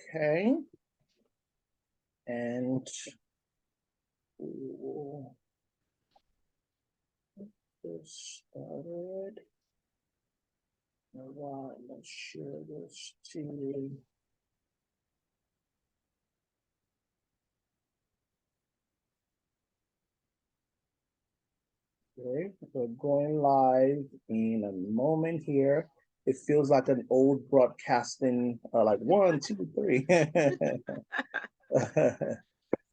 Okay. And we'll get started. All right, let's share this to you. Okay, we're going live in a moment here. It feels like an old broadcasting, like 1, 2, 3.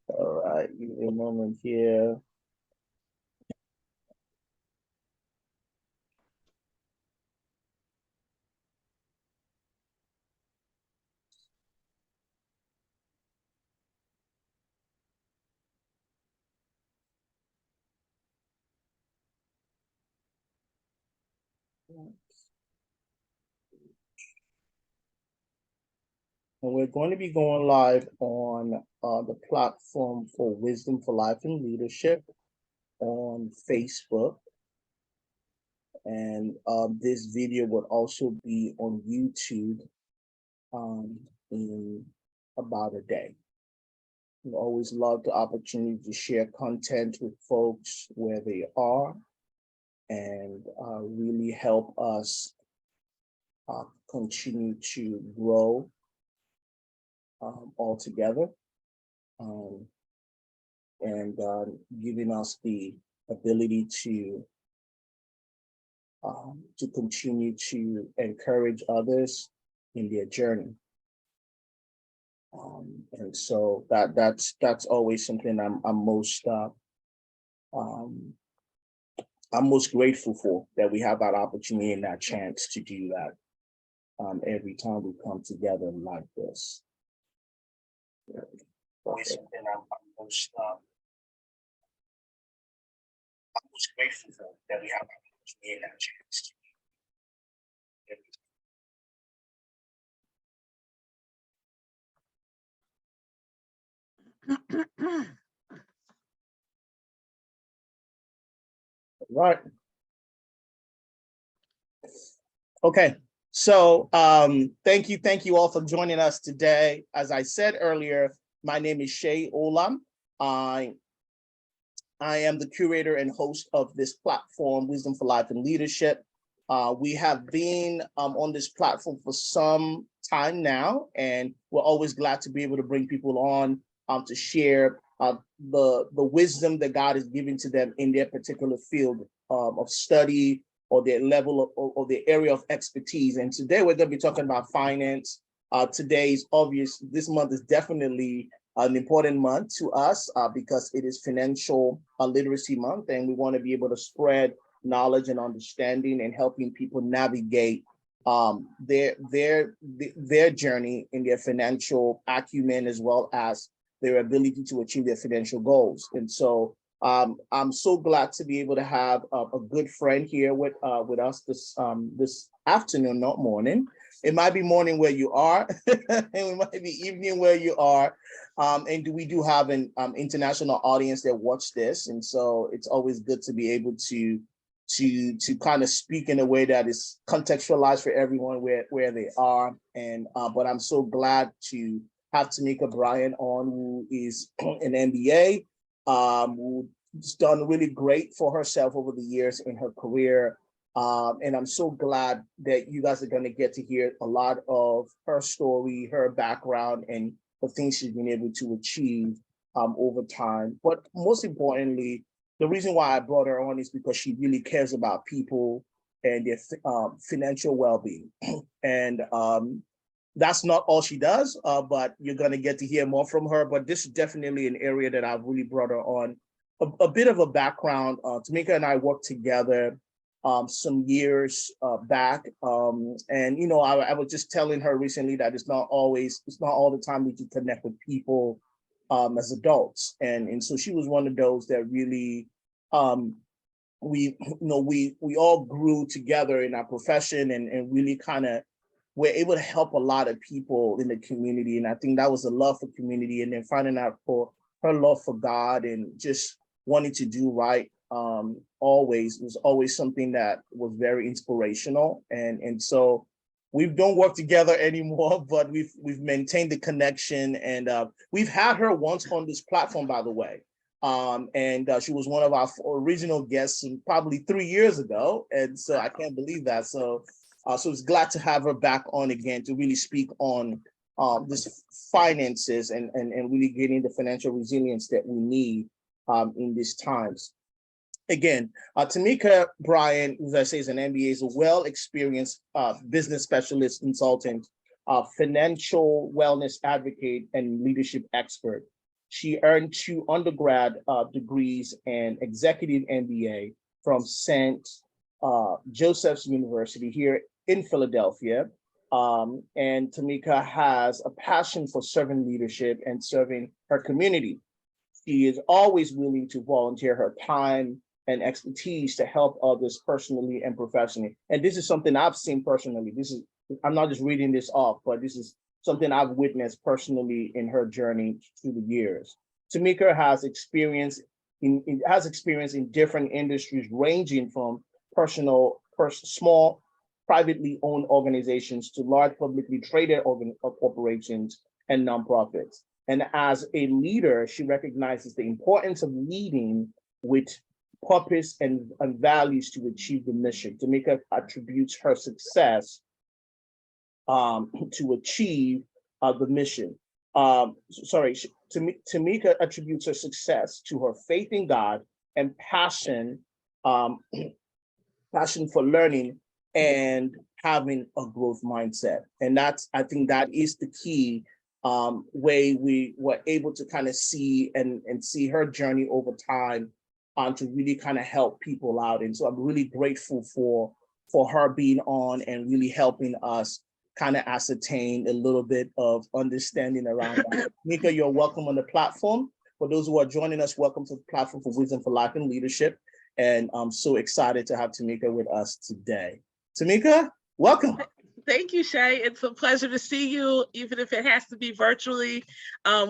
All right, give me a moment here. And we're going to be going live on the platform for Wisdom for Life and Leadership on Facebook. And this video will also be on YouTube in about a day. We always love the opportunity to share content with folks where they are and really help us continue to grow all together, and giving us the ability to continue to encourage others in their journey. And so that's always something I'm most grateful for, that we have that opportunity and that chance to do that every time we come together like this. Always something I'm most grateful for, that we have that opportunity and that chance to Right. Okay. So thank you all for joining us today. As I said earlier, my name is Shay Olam. I am the curator and host of this platform, Wisdom for Life and Leadership. We have been on this platform for some time now, and we're always glad to be able to bring people on to share the wisdom that God is giving to them in their particular field of study, or their level or the area of expertise. And today we're going to be talking about finance. Today's obvious, this month is definitely an important month to us because it is financial literacy month, and we want to be able to spread knowledge and understanding and helping people navigate their journey in their financial acumen, as well as their ability to achieve their financial goals. And so I'm so glad to be able to have a good friend here with us this afternoon, not morning. It might be morning where you are, and it might be evening where you are. And we do have an international audience that watch this, and so it's always good to be able to kind of speak in a way that is contextualized for everyone where they are. And but I'm so glad to have Tameka Bryant on, who is an MBA, who's done really great for herself over the years in her career. And I'm so glad that you guys are going to get to hear a lot of her story, her background, and the things she's been able to achieve over time. But most importantly, the reason why I brought her on is because she really cares about people and their financial well-being. And that's not all she does, but you're going to get to hear more from her. But this is definitely an area that I've really brought her on. A bit of a background, Tameka and I worked together some years back. And, you know, I was just telling her recently that it's not all the time we can connect with people as adults. And so she was one of those that really, we all grew together in our profession, and really kind of were able to help a lot of people in the community. And I think that was a love for community, and then finding out for her love for God and just wanting to do right was always something that was very inspirational. And so we don't work together anymore, but we've maintained the connection, and we've had her once on this platform, by the way. And she was one of our original guests probably 3 years ago, and so I can't believe that. So it's glad to have her back on again to really speak on this finances and really getting the financial resilience that we need in these times. Again, Tameka Bryant, as I say, is an MBA, is a well-experienced business specialist, consultant, financial wellness advocate, and leadership expert. She earned 2 undergrad degrees and executive MBA from St. Joseph's University here in Philadelphia. And Tameka has a passion for serving leadership and serving her community. She is always willing to volunteer her time and expertise to help others personally and professionally. And this is something I've seen personally. I'm not just reading this off, but this is something I've witnessed personally in her journey through the years. Tameka has experience in different industries, ranging from small, privately owned organizations to large publicly traded corporations and nonprofits. And as a leader, she recognizes the importance of leading with purpose and values to achieve the mission. Tameka attributes her success to achieve the mission. Tameka attributes her success to her faith in God and passion for learning and having a growth mindset. And I think that is the key way we were able to kind of see and see her journey over time to really kind of help people out. And so I'm really grateful for her being on and really helping us kind of ascertain a little bit of understanding around that. Tameka, you're welcome on the platform. For those who are joining us, welcome to the platform for Wisdom for Life and Leadership. And I'm so excited to have Tameka with us today. Tameka, welcome. Thank you, Shay. It's a pleasure to see you, even if it has to be virtually.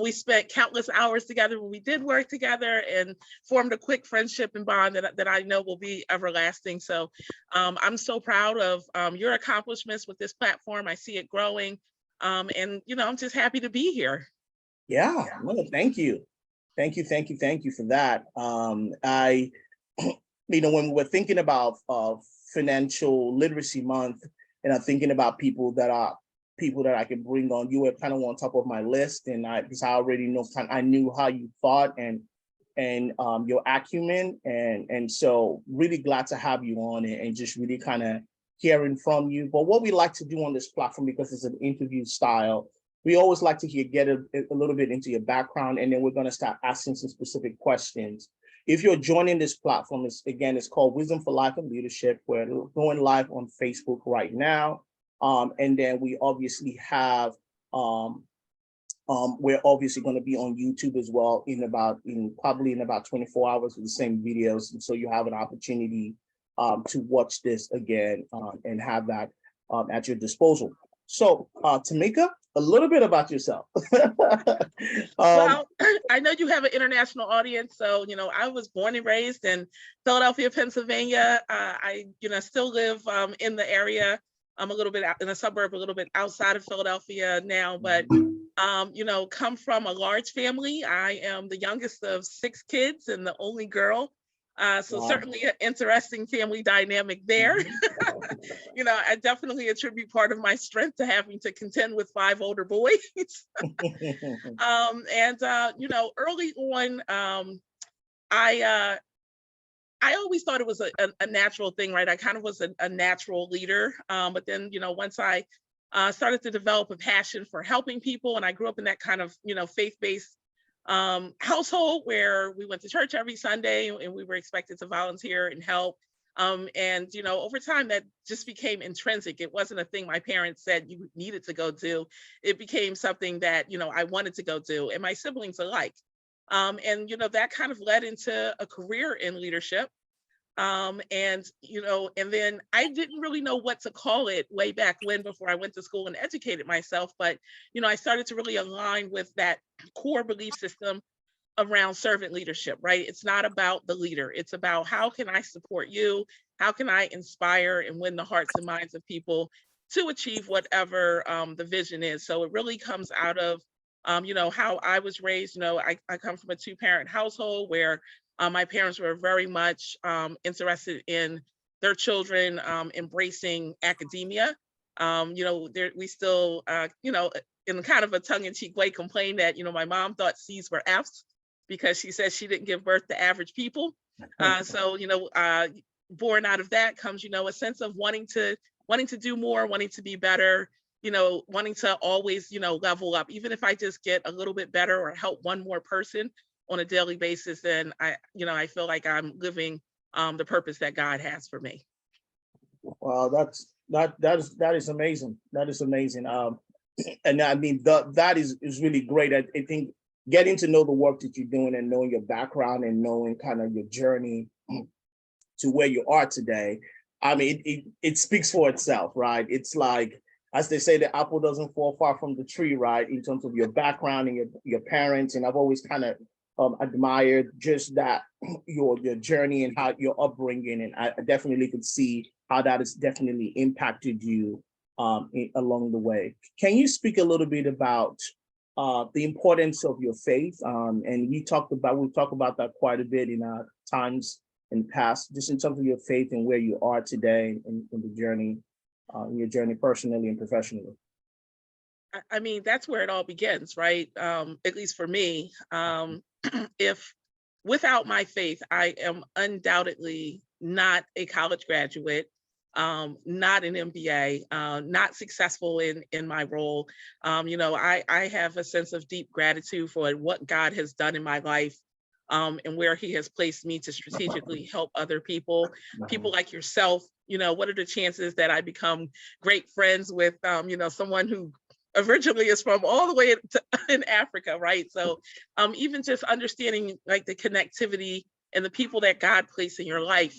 We spent countless hours together when we did work together and formed a quick friendship and bond that I know will be everlasting. So I'm so proud of your accomplishments with this platform. I see it growing. And, I'm just happy to be here. Yeah, well, thank you. Thank you for that. When we were thinking about Financial Literacy Month, and I'm thinking about people that I can bring on, you were kind of on top of my list, and because I already know, I knew how you thought and your acumen, and so really glad to have you on and just really kind of hearing from you. But what we like to do on this platform, because it's an interview style, we always like to get a little bit into your background, and then we're going to start asking some specific questions. If you're joining this platform, it's called Wisdom for Life and Leadership. We're going live on Facebook right now. And then we obviously have, we're obviously going to be on YouTube as well probably in about 24 hours with the same videos. And so you have an opportunity to watch this again and have that at your disposal. So Tameka, a little bit about yourself. Well, I know you have an international audience, so I was born and raised in Philadelphia, Pennsylvania. I still live in the area. I'm a little bit out in a suburb, a little bit outside of Philadelphia now, but come from a large family. I am the youngest of 6 kids and the only girl. So wow. Certainly an interesting family dynamic there. I definitely attribute part of my strength to having to contend with 5 older boys. Early on, I always thought it was a natural thing, right? I kind of was a natural leader. But then, once I started to develop a passion for helping people, and I grew up in that kind of, faith-based household where we went to church every Sunday and we were expected to volunteer and help. Over time that just became intrinsic. It wasn't a thing my parents said you needed to go do. It became something that, I wanted to go do, and my siblings alike. That kind of led into a career in leadership. And then I didn't really know what to call it way back when, before I went to school and educated myself. But, I started to really align with that core belief system around servant leadership, right? It's not about the leader. It's about how can I support you? How can I inspire and win the hearts and minds of people to achieve whatever the vision is. So it really comes out of how I was raised. I come from a two-parent household where my parents were very much interested in their children embracing academia. We still, in kind of a tongue-in-cheek way, complain that my mom thought C's were F's because she says she didn't give birth to average people. Born out of that comes, a sense of wanting to do more, wanting to be better, wanting to always, level up. Even if I just get a little bit better or help one more person on a daily basis, then I feel like I'm living the purpose that God has for me. Well, that is amazing. That is amazing. And I mean that is really great. I think getting to know the work that you're doing and knowing your background and knowing kind of your journey to where you are today, I mean, it speaks for itself, right? It's like, as they say, the apple doesn't fall far from the tree, right? In terms of your background and your parents. And I've always kind of admired just that, your journey and how your upbringing. And I definitely could see how that has definitely impacted you along the way. Can you speak a little bit about the importance of your faith? And we've talked about that quite a bit in our times in the past, just in terms of your faith and where you are today in the journey, in your journey personally and professionally. I mean, that's where it all begins, right? At least for me. If without my faith, I am undoubtedly not a college graduate, not an MBA, not successful in my role. I have a sense of deep gratitude for what God has done in my life. And where he has placed me to strategically help other people like yourself. What are the chances that I become great friends with, someone who originally is from all the way in Africa, right? So even just understanding like the connectivity and the people that God placed in your life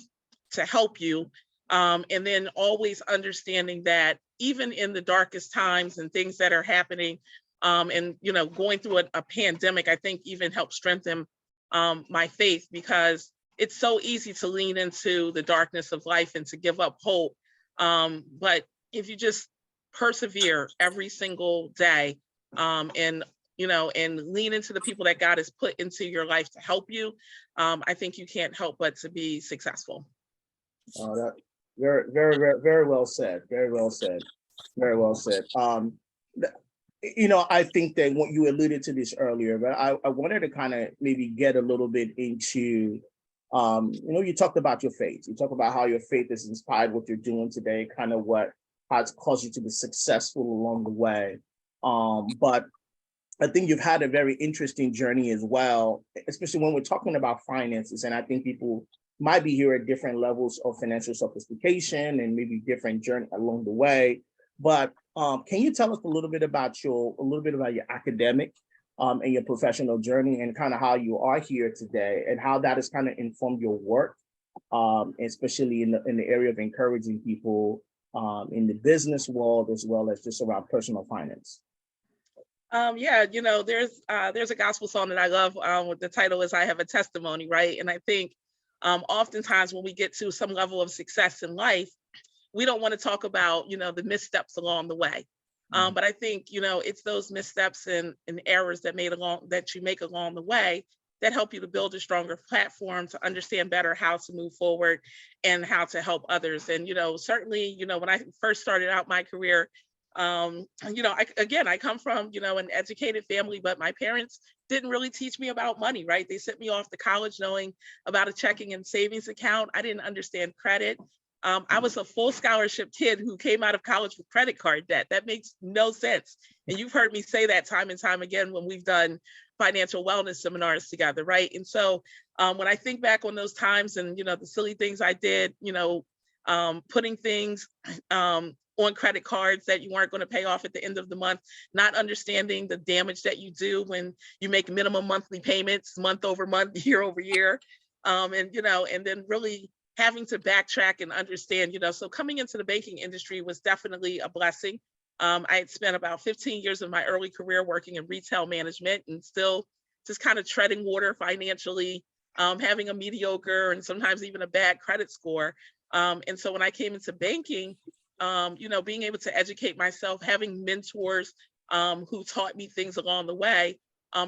to help you. And then always understanding that even in the darkest times and things that are happening, and going through a pandemic, I think even helped strengthen my faith, because it's so easy to lean into the darkness of life and to give up hope. But if you just persevere every single day, and lean into the people that God has put into your life to help you, I think you can't help but to be successful. That very, very, very, very well said. Very well said. Very well said. I think that what you alluded to this earlier, but I wanted to kind of maybe get a little bit into, you talked about your faith. You talk about how your faith has inspired what you're doing today, kind of what has caused you to be successful along the way. But I think you've had a very interesting journey as well, especially when we're talking about finances. And I think people might be here at different levels of financial sophistication and maybe different journey along the way. But can you tell us a little bit about your academic and your professional journey, and kind of how you are here today and how that has kind of informed your work, especially in the area of encouraging people in the business world, as well as just around personal finance? There's a gospel song that I love. The title is "I Have a Testimony," right? And I think oftentimes when we get to some level of success in life, we don't want to talk about, the missteps along the way. But I think, it's those missteps and errors that you make along the way that help you to build a stronger platform, to understand better how to move forward and how to help others. And, certainly, when I first started out my career, I come from, an educated family, but my parents didn't really teach me about money, right? They sent me off to college knowing about a checking and savings account. I didn't understand credit. I was a full scholarship kid who came out of college with credit card debt. That makes no sense. And you've heard me say that time and time again when we've done financial wellness seminars together, right? And so when I think back on those times and, the silly things I did, putting things on credit cards that you weren't going to pay off at the end of the month, not understanding the damage that you do when you make minimum monthly payments month over month, year over year. And then really having to backtrack and understand, so coming into the banking industry was definitely a blessing. I had spent about 15 years of my early career working in retail management and still just kind of treading water financially, having a mediocre and sometimes even a bad credit score. And so when I came into banking, being able to educate myself, having mentors who taught me things along the way,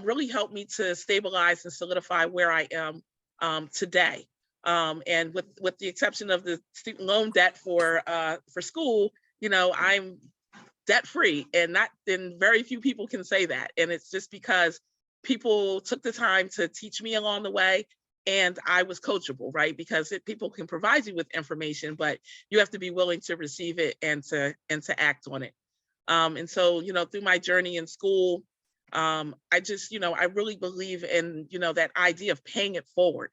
really helped me to stabilize and solidify where I am today. And with the exception of the student loan debt for school, I'm debt free, and very few people can say that. And it's just because people took the time to teach me along the way, and I was coachable, right? Because people can provide you with information, but you have to be willing to receive it and to act on it. And so, through my journey in school, I just, I really believe in, that idea of paying it forward.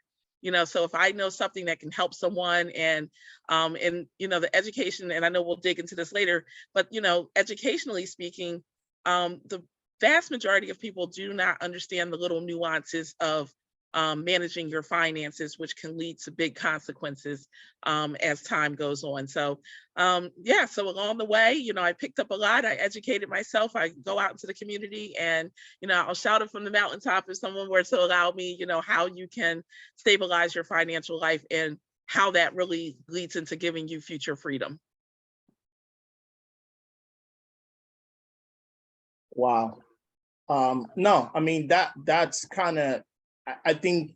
So if I know something that can help someone, and the education, and I know we'll dig into this later, but educationally speaking, the vast majority of people do not understand the little nuances of managing your finances, which can lead to big consequences as time goes on. So yeah, so along the way, I picked up a lot. I educated myself. I go out into the community, and I'll shout it from the mountaintop if someone were to allow me, how you can stabilize your financial life and how that really leads into giving you future freedom. Wow. No, I mean, that's kind of, I think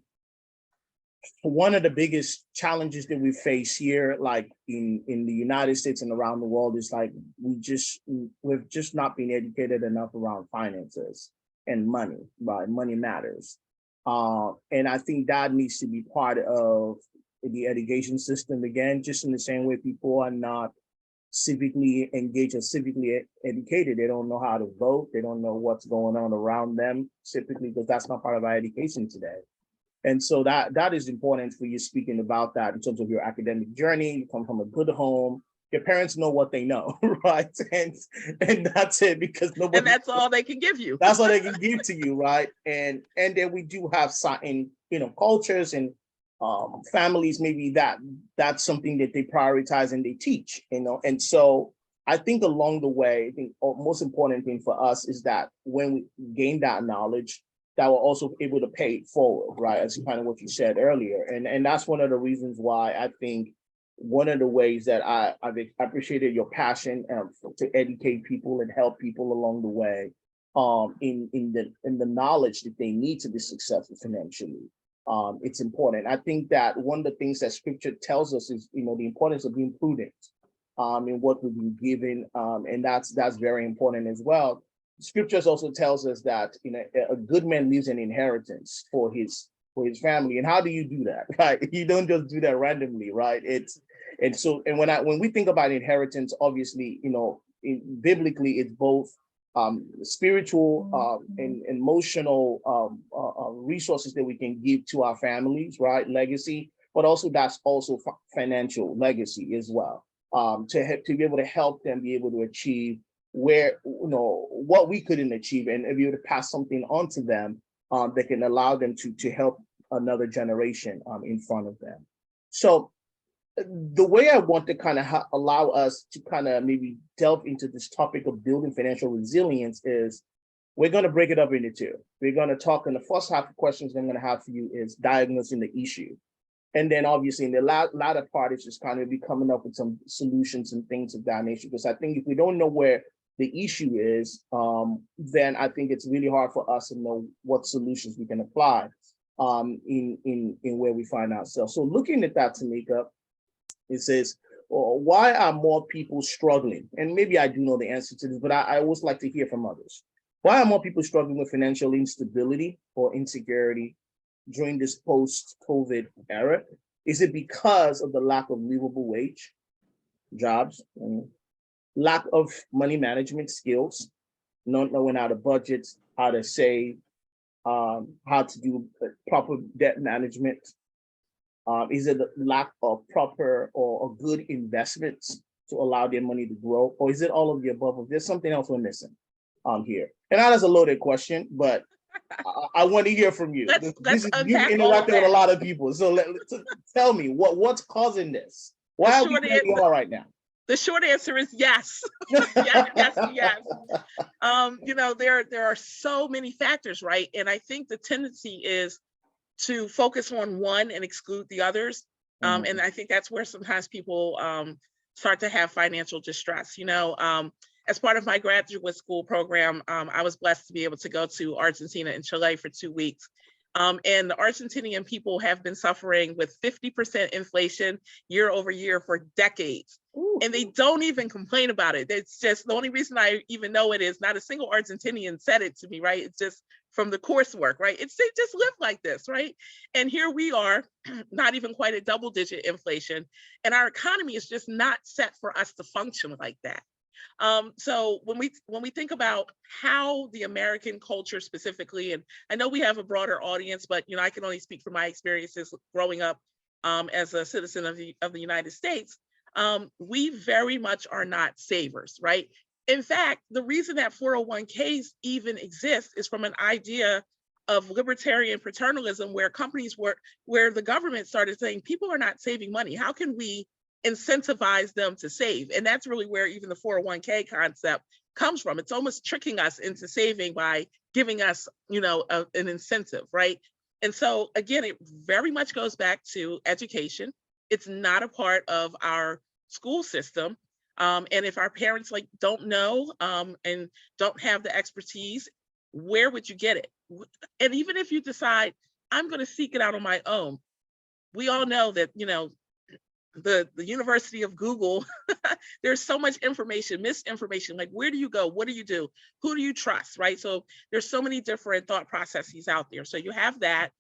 one of the biggest challenges that we face here, like in the United States and around the world, is like we've just not been educated enough around finances and money, right? Money matters. And I think that needs to be part of the education system again, just in the same way people are not civically engaged or civically educated. They don't know how to vote. They don't know what's going on around them, typically, because that's not part of our education today. And so that is important for you, speaking about that in terms of your academic journey. You come from a good home. Your parents know what they know, right? And that's it, because nobody. And that's all they can give you. That's all they can give to you, right? And then we do have certain, cultures and families, maybe that's something that they prioritize and they teach, And so I think along the way, I think the most important thing for us is that when we gain that knowledge, that we're also able to pay it forward, right? As kind of what you said earlier. And that's one of the reasons why I think one of the ways that I've appreciated your passion to educate people and help people along the way in the knowledge that they need to be successful financially. It's important. I think that one of the things that scripture tells us is, the importance of being prudent in what we've been given. And that's very important as well. Scriptures also tells us that a good man leaves an inheritance for his family. And how do you do that? Right? You don't just do that randomly, right? When we think about inheritance, obviously, biblically, it's both spiritual and emotional resources that we can give to our families, right? Legacy, but also that's also financial legacy as well. To be able to help them be able to achieve what we couldn't achieve, and be able to pass something on to them that can allow them to help another generation in front of them. So the way I want to kind of allow us to kind of maybe delve into this topic of building financial resilience is we're going to break it up into two. We're going to talk in the first half of questions I'm going to have for you is diagnosing the issue. And then obviously in the latter part, it's just kind of be coming up with some solutions and things of that nature. Because I think if we don't know where the issue is, then I think it's really hard for us to know what solutions we can apply in where we find ourselves. So looking at that, Tameka, it says, why are more people struggling? And maybe I do know the answer to this, but I always like to hear from others. Why are more people struggling with financial instability or insecurity during this post-COVID era? Is it because of the lack of livable wage, jobs, lack of money management skills, not knowing how to budget, how to save, how to do proper debt management? Is it the lack of proper or good investments to allow their money to grow? Or is it all of the above? Or there's something else we're missing here? And that is a loaded question, but I want to hear from you. Let's You've interacted with a lot of people. So tell me, what's causing this? Why are we where we are right now? The short answer is yes. yes. There are so many factors, right? And I think the tendency is to focus on one and exclude the others. And I think that's where sometimes people start to have financial distress. As part of my graduate school program, I was blessed to be able to go to Argentina and Chile for 2 weeks. And the Argentinian people have been suffering with 50% inflation year over year for decades. Ooh. And they don't even complain about it. It's just the only reason I even know it is not a single Argentinian said it to me, right? It's just from the coursework, right? They just live like this, right? And here we are, not even quite a double-digit inflation, and our economy is just not set for us to function like that. So when we think about how the American culture specifically, and I know we have a broader audience, but I can only speak from my experiences growing up as a citizen of the United States. We very much are not savers, right? In fact, the reason that 401ks even exist is from an idea of libertarian paternalism, where where the government started saying people are not saving money. How can we incentivize them to save? And that's really where even the 401k concept comes from. It's almost tricking us into saving by giving us, an incentive, right? And so again, it very much goes back to education. It's not a part of our school system. And if our parents don't know and don't have the expertise, where would you get it? And even if you decide, I'm going to seek it out on my own, we all know that, the University of Google, there's so much information, misinformation. Like, where do you go? What do you do? Who do you trust, right? So there's so many different thought processes out there. So you have that.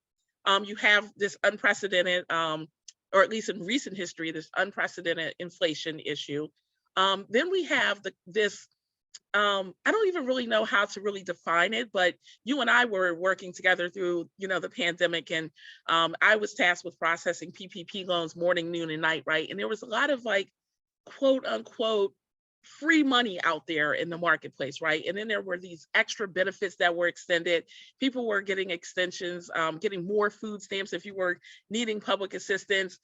You have this unprecedented, or at least in recent history, this unprecedented inflation issue. Then we have this, I don't even really know how to really define it, but you and I were working together through, the pandemic, and I was tasked with processing PPP loans morning, noon, and night, right? And there was a lot of quote unquote free money out there in the marketplace, right? And then there were these extra benefits that were extended. People were getting extensions, getting more food stamps. If you were needing public assistance,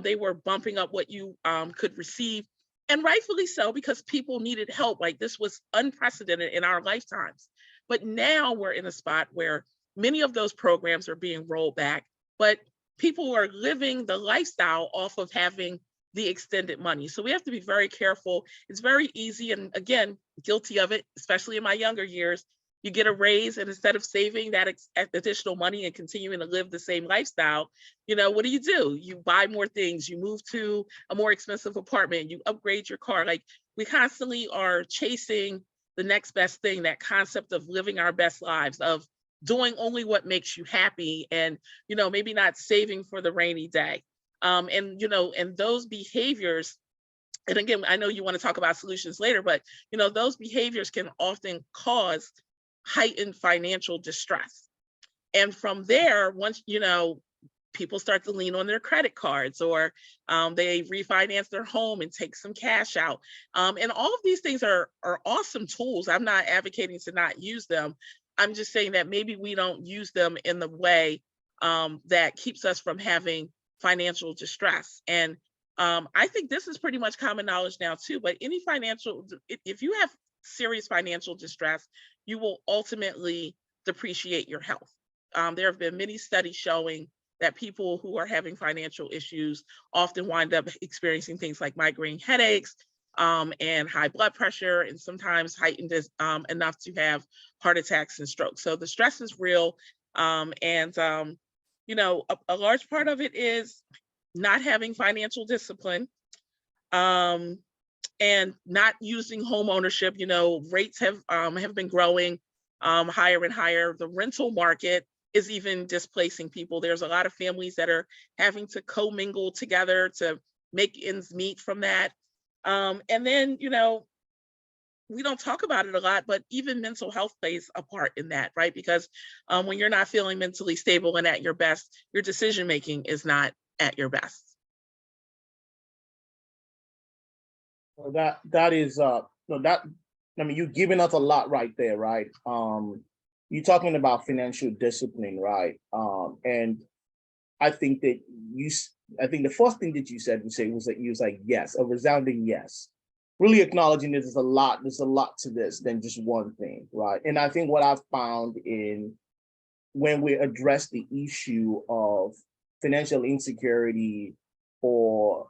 they were bumping up what you could receive. And rightfully so, because people needed help. Like, this was unprecedented in our lifetimes. But now we're in a spot where many of those programs are being rolled back, but people are living the lifestyle off of having the extended money. So we have to be very careful. It's very easy, and again, guilty of it, especially in my younger years. You get a raise, and instead of saving that additional money and continuing to live the same lifestyle, what do? You buy more things, you move to a more expensive apartment, you upgrade your car. Like, we constantly are chasing the next best thing, that concept of living our best lives, of doing only what makes you happy, and, maybe not saving for the rainy day. And those behaviors, and again, I know you want to talk about solutions later, but, those behaviors can often cause heightened financial distress. And from there, once, people start to lean on their credit cards, or they refinance their home and take some cash out. And all of these things are awesome tools. I'm not advocating to not use them. I'm just saying that maybe we don't use them in the way that keeps us from having financial distress. And I think this is pretty much common knowledge now too, but if you have serious financial distress, you will ultimately depreciate your health. There have been many studies showing that people who are having financial issues often wind up experiencing things like migraine headaches and high blood pressure, and sometimes heightened enough to have heart attacks and strokes. So the stress is real. And a large part of it is not having financial discipline. And not using home ownership. Rates have been growing higher and higher. The rental market is even displacing people. There's a lot of families that are having to commingle together to make ends meet from that. And then, we don't talk about it a lot, but even mental health plays a part in that, right? Because when you're not feeling mentally stable and at your best, your decision-making is not at your best. Well, that is you're giving us a lot right there, right? You're talking about financial discipline, right? And I think that the first thing that you said was that you was like, yes, a resounding yes. Really acknowledging there's a lot to this than just one thing, right? And I think what I've found when we address the issue of financial insecurity or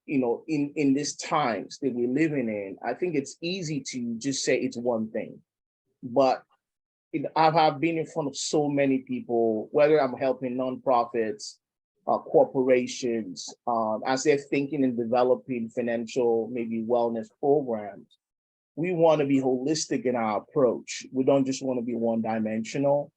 in these times that we're living in, I think it's easy to just say it's one thing. But I've been in front of so many people, whether I'm helping nonprofits, corporations, as they're thinking and developing financial, maybe wellness programs. We want to be holistic in our approach. We don't just want to be one dimensional.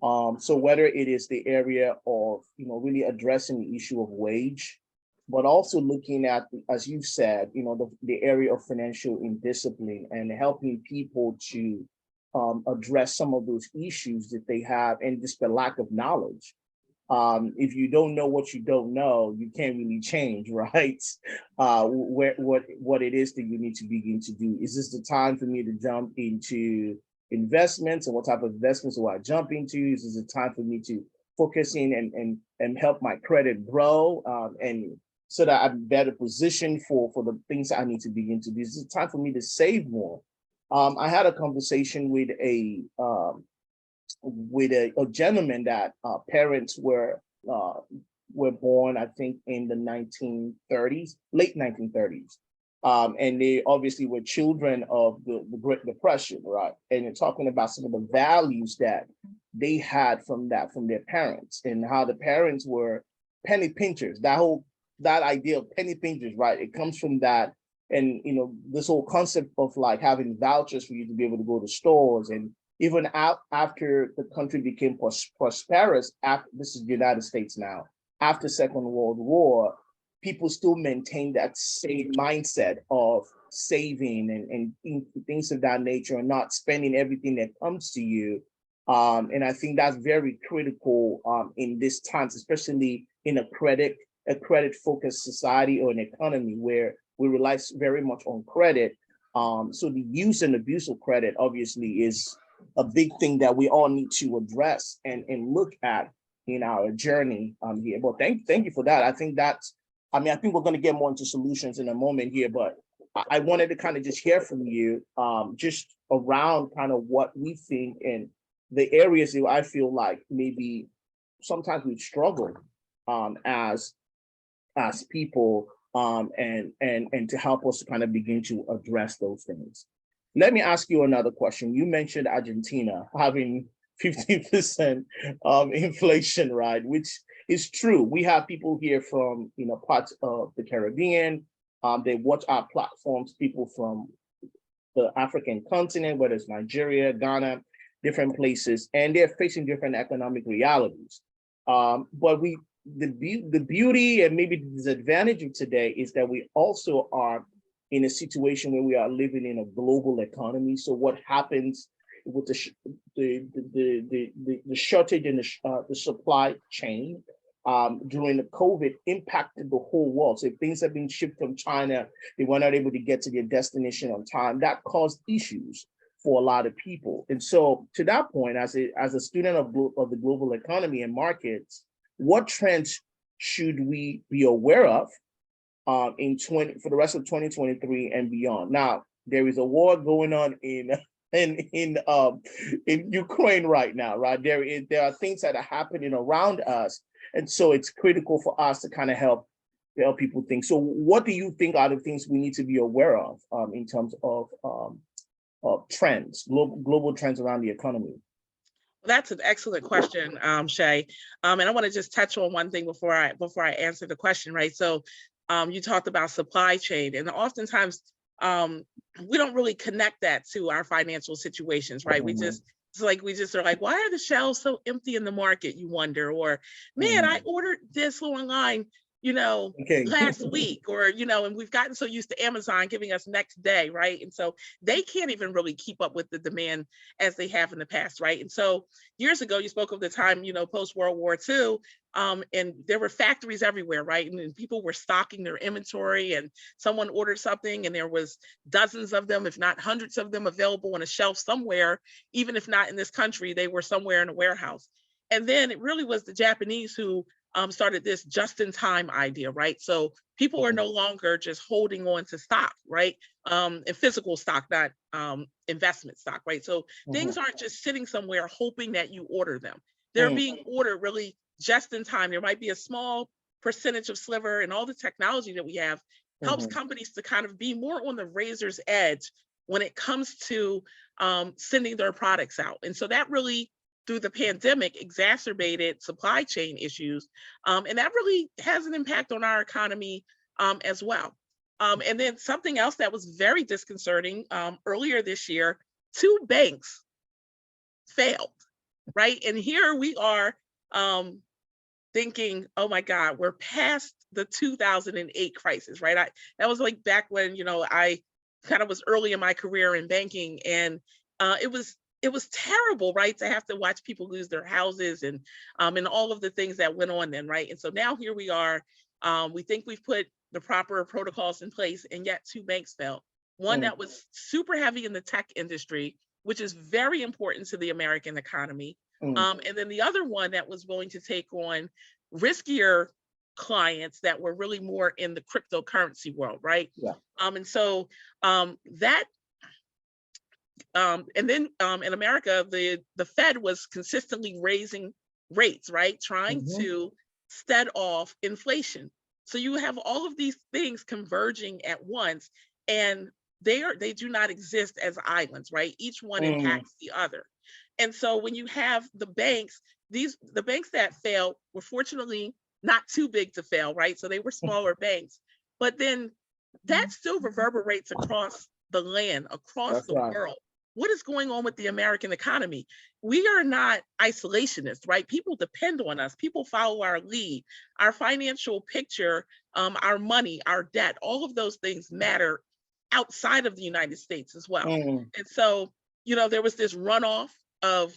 So whether it is the area of, really addressing the issue of wage, but also looking at, as you've said, the area of financial indiscipline and helping people to address some of those issues that they have and just the lack of knowledge. If you don't know what you don't know, you can't really change, right? What it is that you need to begin to do. Is this the time for me to jump into investments, and what type of investments do I jump into? Is this the time for me to focus in and help my credit grow, and so that I'm better positioned for the things I need to begin to do? Is it time for me to save more? I had a conversation with a gentleman that parents were born, I think, in the 1930s, late 1930s. And they obviously were children of the Great Depression, right? And you're talking about some of the values that they had from their parents, and how the parents were penny pinchers. That idea of penny pinchers, right? It comes from that. And, this whole concept of like having vouchers for you to be able to go to stores. And even after the country became prosperous, this is the United States now, after Second World War, people still maintain that same mindset of saving and things of that nature, and not spending everything that comes to you. And I think that's very critical in these times, especially in a credit-focused society or an economy where we rely very much on credit. So the use and abuse of credit obviously is a big thing that we all need to address and look at in our journey here. But thank you for that. I think I think we're going to get more into solutions in a moment here, but I wanted to kind of just hear from you just around kind of what we think and the areas that I feel like maybe sometimes we struggle as people, and to help us to kind of begin to address those things. Let me ask you another question. You mentioned Argentina having 15% inflation, right? Which is true. We have people here from parts of the Caribbean. They watch our platforms, people from the African continent, whether it's Nigeria, Ghana, different places, and they're facing different economic realities. But the beauty and maybe the disadvantage of today is that we also are in a situation where we are living in a global economy. So what happens with the shortage in the supply chain during the COVID impacted the whole world. So if things have been shipped from China, they were not able to get to their destination on time. That caused issues for a lot of people. And so to that point, as a student of the global economy and markets, what trends should we be aware of for the rest of 2023 and beyond? Now, there is a war going on in Ukraine right now, right? There are things that are happening around us, and so it's critical for us to kind of help people think. So, what do you think are the things we need to be aware of in terms of trends, global trends around the economy? That's an excellent question, Shay. And I want to just touch on one thing before I answer the question, right? So you talked about supply chain, and oftentimes we don't really connect that to our financial situations, right? We just are like, why are the shelves so empty in the market? You wonder, or man, I ordered this online, last week, or, and we've gotten so used to Amazon giving us next day, right? And so they can't even really keep up with the demand as they have in the past, right? And so years ago, you spoke of the time, post World War II, and there were factories everywhere, right? And people were stocking their inventory, and someone ordered something and there was dozens of them, if not hundreds of them, available on a shelf somewhere, even if not in this country, they were somewhere in a warehouse. And then it really was the Japanese who started this just-in-time idea, right? So people are no longer just holding on to stock, right? And physical stock, not investment stock, right? So things aren't just sitting somewhere hoping that you order them. They're being ordered really just in time. There might be a small percentage of sliver and all the technology that we have helps companies to kind of be more on the razor's edge when it comes to sending their products out. And so that really, through the pandemic, exacerbated supply chain issues. And that really has an impact on our economy as well. And then something else that was very disconcerting, earlier this year, 2 banks failed, right? And here we are thinking, oh my God, we're past the 2008 crisis, right? That was like back when, I kind of was early in my career in banking, and it was terrible, right, to have to watch people lose their houses and all of the things that went on then, right? And so now here we are. We think we've put the proper protocols in place, and yet 2 banks fell. One that was super heavy in the tech industry, which is very important to the American economy. And then the other one that was willing to take on riskier clients that were really more in the cryptocurrency world, right? Yeah. And so that and then in America, the Fed was consistently raising rates, right? Trying to stead off inflation. So you have all of these things converging at once, and they do not exist as islands, right? Each one impacts the other. And so when you have the banks, the banks that failed were fortunately not too big to fail, right? So they were smaller banks, but then that still reverberates across the land, across That's the right. world. What is going on with the American economy? We are not isolationists, right? People depend on us. People follow our lead. Our financial picture, our money, our debt, all of those things matter outside of the United States as well. And so, there was this runoff of,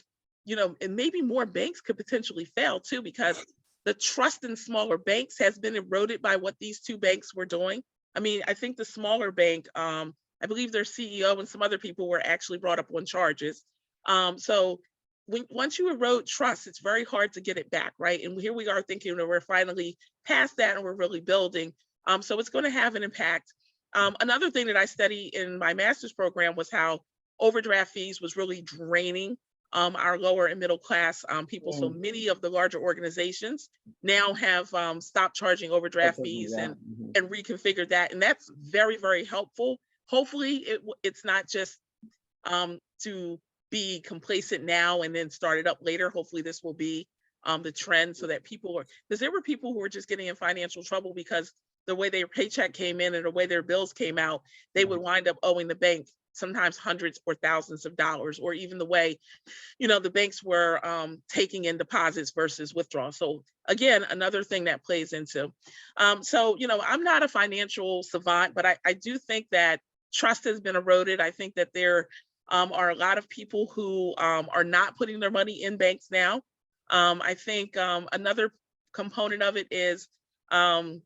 and maybe more banks could potentially fail too, because the trust in smaller banks has been eroded by what these 2 banks were doing. I mean, I think the smaller bank, I believe their CEO and some other people were actually brought up on charges. So once you erode trust, it's very hard to get it back, right? And here we are thinking that we're finally past that and we're really building. So it's going to have an impact. Another thing that I studied in my master's program was how overdraft fees was really draining our lower and middle class people. So many of the larger organizations now have stopped charging overdraft fees and reconfigured that. And that's very, very helpful. Hopefully it's not just to be complacent now and then start it up later. Hopefully this will be the trend, so that because there were people who were just getting in financial trouble because the way their paycheck came in and the way their bills came out, they would wind up owing the bank sometimes hundreds or thousands of dollars, or even the way, the banks were taking in deposits versus withdrawals. So again, another thing that plays into. So, I'm not a financial savant, but I do think that trust has been eroded. I think that there are a lot of people who are not putting their money in banks now. I think another component of it is the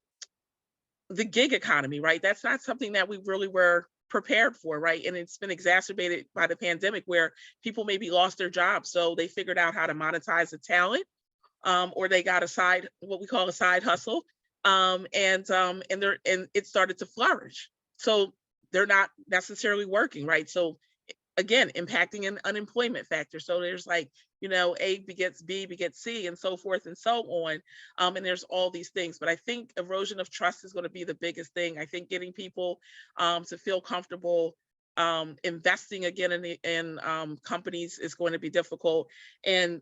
gig economy, right? That's not something that we really were prepared for, right? And it's been exacerbated by the pandemic, where people maybe lost their jobs. So they figured out how to monetize the talent, or they got what we call a side hustle. And it started to flourish. So they're not necessarily working, right? So again, impacting an unemployment factor. So there's like, A begets B begets C, and so forth and so on. And there's all these things. But I think erosion of trust is going to be the biggest thing. I think getting people to feel comfortable investing again in companies is going to be difficult. And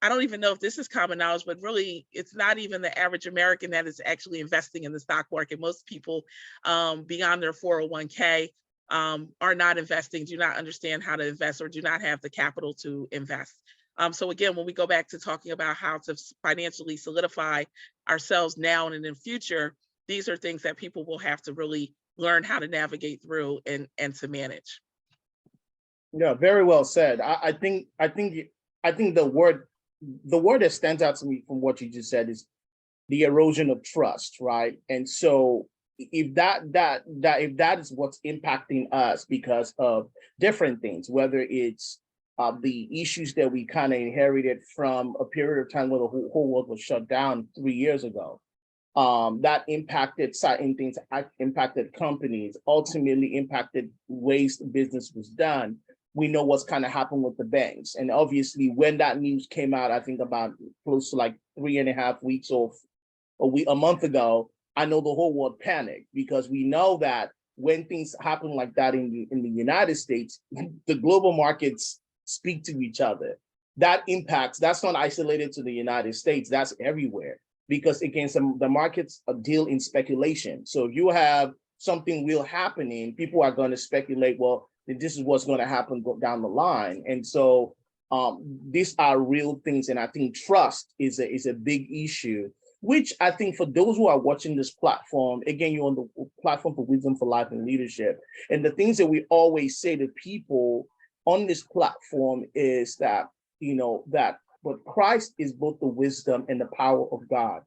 I don't even know if this is common knowledge, but really it's not even the average American that is actually investing in the stock market. Most people beyond their 401k are not investing, do not understand how to invest, or do not have the capital to invest. So again, when we go back to talking about how to financially solidify ourselves now and in the future, these are things that people will have to really learn how to navigate through and to manage. Yeah, very well said. I think the word that stands out to me from what you just said is the erosion of trust, right? And so if that is what's impacting us because of different things, whether it's the issues that we kind of inherited from a period of time where the whole world was shut down 3 years ago, that impacted certain things, impacted companies, ultimately impacted ways business was done. We know what's kind of happened with the banks. And obviously when that news came out, I think about close to like 3.5 weeks or a month ago, I know the whole world panicked, because we know that when things happen like that in the United States, the global markets speak to each other. That impacts, that's not isolated to the United States, that's everywhere. Because again, the markets deal in speculation. So if you have something real happening, people are going to speculate, well, this is what's going to happen down the line. And so these are real things. And I think trust is a big issue, which I think for those who are watching this platform, again, you're on the platform for Wisdom for Life and Leadership. And the things that we always say to people on this platform is that, that but Christ is both the wisdom and the power of God.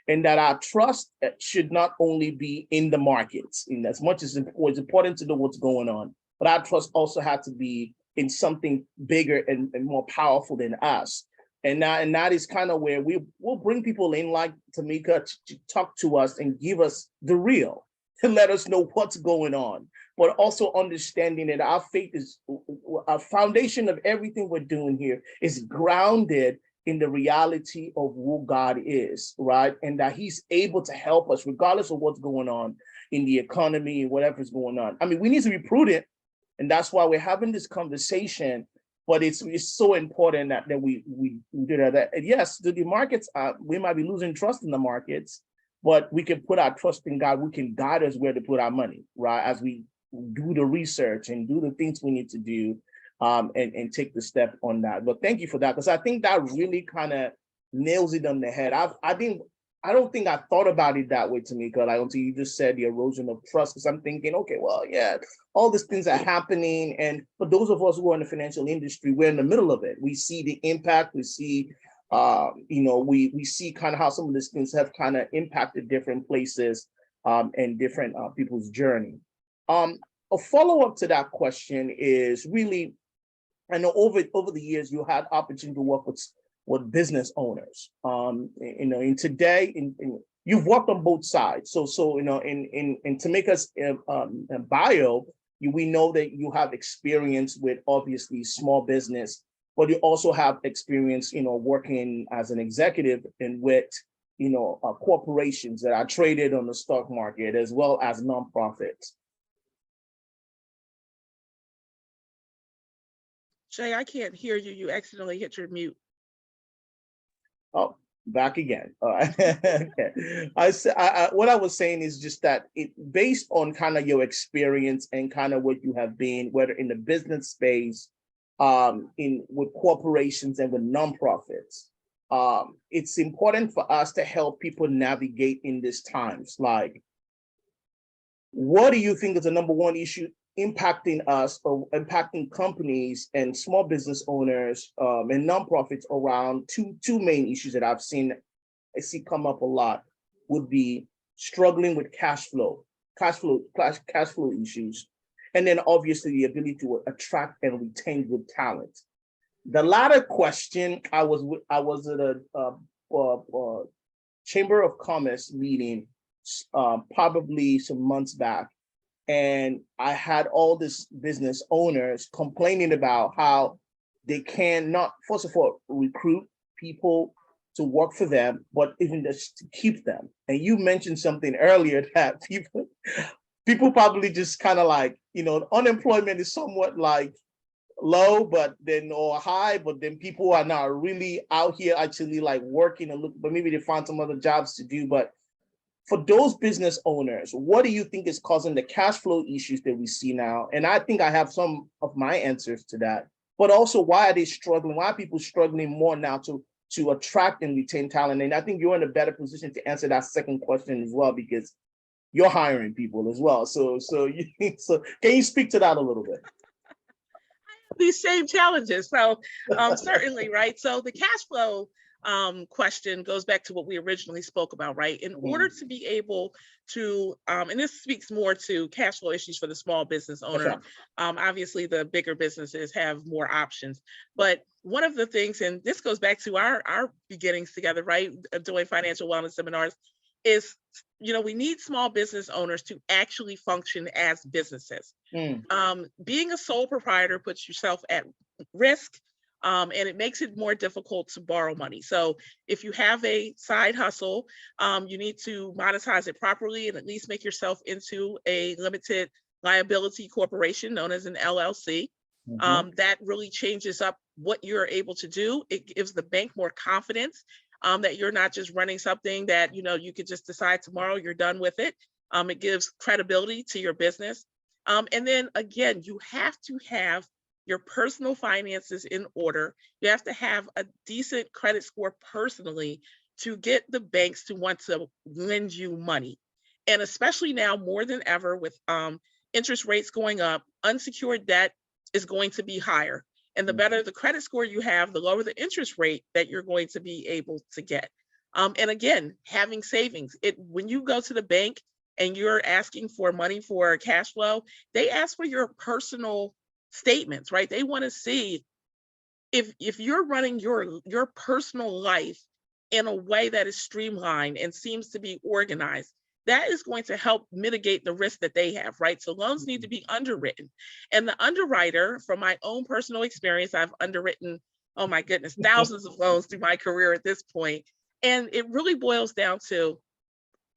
And that our trust should not only be in the markets, in as much as it's important to know what's going on, but our trust also had to be in something bigger and more powerful than us. And that is kind of where we'll bring people in like Tameka to talk to us and give us the real, to let us know what's going on, but also understanding that our faith is a foundation of everything we're doing here is grounded in the reality of who God is, right? And that he's able to help us regardless of what's going on in the economy, whatever's going on. I mean, we need to be prudent, and that's why we're having this conversation, but it's so important that we do that. And yes, the markets, we might be losing trust in the markets, but we can put our trust in God. We can guide us where to put our money, right? As we do the research and do the things we need to do, and take the step on that. But thank you for that, because I think that really kind of nails it on the head. I don't think I thought about it that way, Tameka, like until you just said the erosion of trust, because I'm thinking, okay, well, yeah, all these things are happening. And for those of us who are in the financial industry, we're in the middle of it. We see the impact, we see, we see kind of how some of these things have kind of impacted different places and different people's journey. A follow-up to that question is really, I know over the years, you had opportunity to work with business owners. In today, you've worked on both sides. So in Tameka's bio, we know that you have experience with obviously small business, but you also have experience, working as an executive and with, corporations that are traded on the stock market as well as nonprofits. Jay, I can't hear you. You accidentally hit your mute. Oh, back again. All right. Okay. What I was saying is just that based on kind of your experience and kind of what you have been, whether in the business space, with corporations and with nonprofits, it's important for us to help people navigate in these times. Like, what do you think is the number one issue impacting us or impacting companies and small business owners and nonprofits around two main issues that I see come up a lot would be struggling with cash flow issues, and then obviously the ability to attract and retain good talent. The latter question, I was at a Chamber of Commerce meeting probably some months back. And I had all these business owners complaining about how they cannot, first of all, recruit people to work for them, but even just to keep them. And you mentioned something earlier that people probably just kind of like, unemployment is somewhat like low, but then or high, but then people are not really out here actually like working and look, but maybe they find some other jobs to do. But for those business owners, what do you think is causing the cash flow issues that we see now? And I think I have some of my answers to that, but also why are they struggling? Why are people struggling more now to attract and retain talent? And I think you're in a better position to answer that second question as well, because you're hiring people as well. So can you speak to that a little bit? These same challenges. So certainly, right? So the cash flow question goes back to what we originally spoke about, right? In order to be able to, and this speaks more to cash flow issues for the small business owner. Okay. Obviously, the bigger businesses have more options. But one of the things, and this goes back to our beginnings together, right? Doing financial wellness seminars, is, we need small business owners to actually function as businesses. Being a sole proprietor puts yourself at risk. And it makes it more difficult to borrow money. So if you have a side hustle, you need to monetize it properly and at least make yourself into a limited liability corporation known as an LLC. That really changes up what you're able to do. It gives the bank more confidence that you're not just running something that you could just decide tomorrow you're done with it. It gives credibility to your business. And then again, you have to have your personal finances in order. You have to have a decent credit score personally to get the banks to want to lend you money. And especially now more than ever with interest rates going up, unsecured debt is going to be higher. And the better the credit score you have, the lower the interest rate that you're going to be able to get. And again, having savings. When you go to the bank and you're asking for money for cash flow, they ask for your personal statements, right? They want to see if you're running your personal life in a way that is streamlined and seems to be organized. That is going to help mitigate the risk that they have, right? So loans need to be underwritten. And the underwriter, from my own personal experience, I've underwritten, oh my goodness, thousands of loans through my career at this point. And it really boils down to,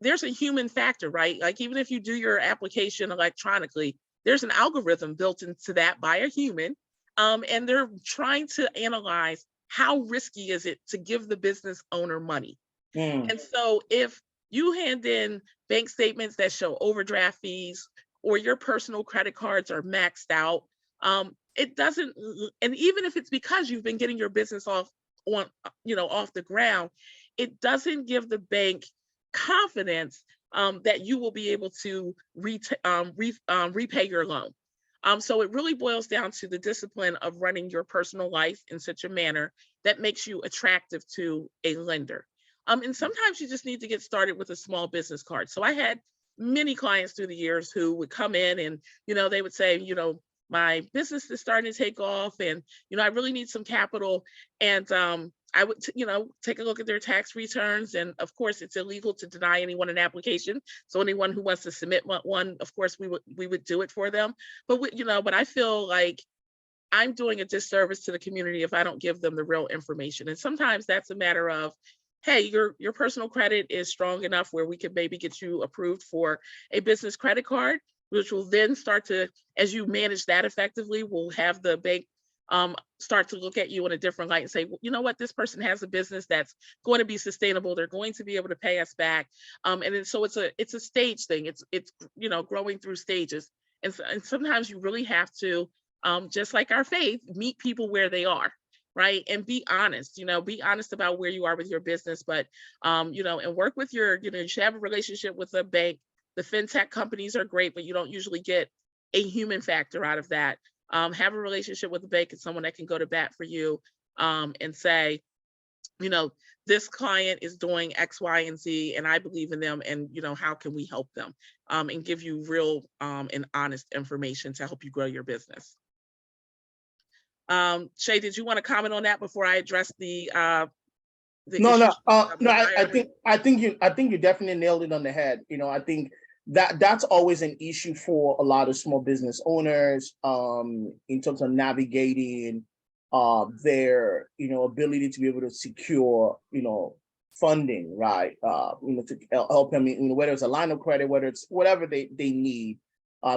there's a human factor, right? Like even if you do your application electronically, there's an algorithm built into that by a human. And they're trying to analyze how risky is it to give the business owner money. And so if you hand in bank statements that show overdraft fees or your personal credit cards are maxed out, it doesn't, and even if it's because you've been getting your business off the ground, it doesn't give the bank confidence that you will be able to repay your loan. So it really boils down to the discipline of running your personal life in such a manner that makes you attractive to a lender. And sometimes you just need to get started with a small business card. So I had many clients through the years who would come in and, they would say, my business is starting to take off and, I really need some capital. And I would, take a look at their tax returns. And of course, it's illegal to deny anyone an application. So anyone who wants to submit one, of course, we would do it for them. But, but I feel like I'm doing a disservice to the community if I don't give them the real information. And sometimes that's a matter of, hey, your personal credit is strong enough where we could maybe get you approved for a business credit card, which will then start to, as you manage that effectively, will have the bank start to look at you in a different light and say, well, you know what, this person has a business that's going to be sustainable. They're going to be able to pay us back. And then, so it's a stage thing. It's growing through stages. And sometimes you really have to, just like our faith, meet people where they are. Right. And be honest, be honest about where you are with your business, but, and work with you should have a relationship with a bank. The fintech companies are great, but you don't usually get a human factor out of that. Have a relationship with the bank and someone that can go to bat for you and say, this client is doing X, Y, and Z, and I believe in them. And, how can we help them and give you real and honest information to help you grow your business. Shay, did you want to comment on that before I address the No. issues? I think you definitely nailed it on the head. I think that's always an issue for a lot of small business owners in terms of navigating their ability to be able to secure funding, right? To help them, whether it's a line of credit, whether it's whatever they need.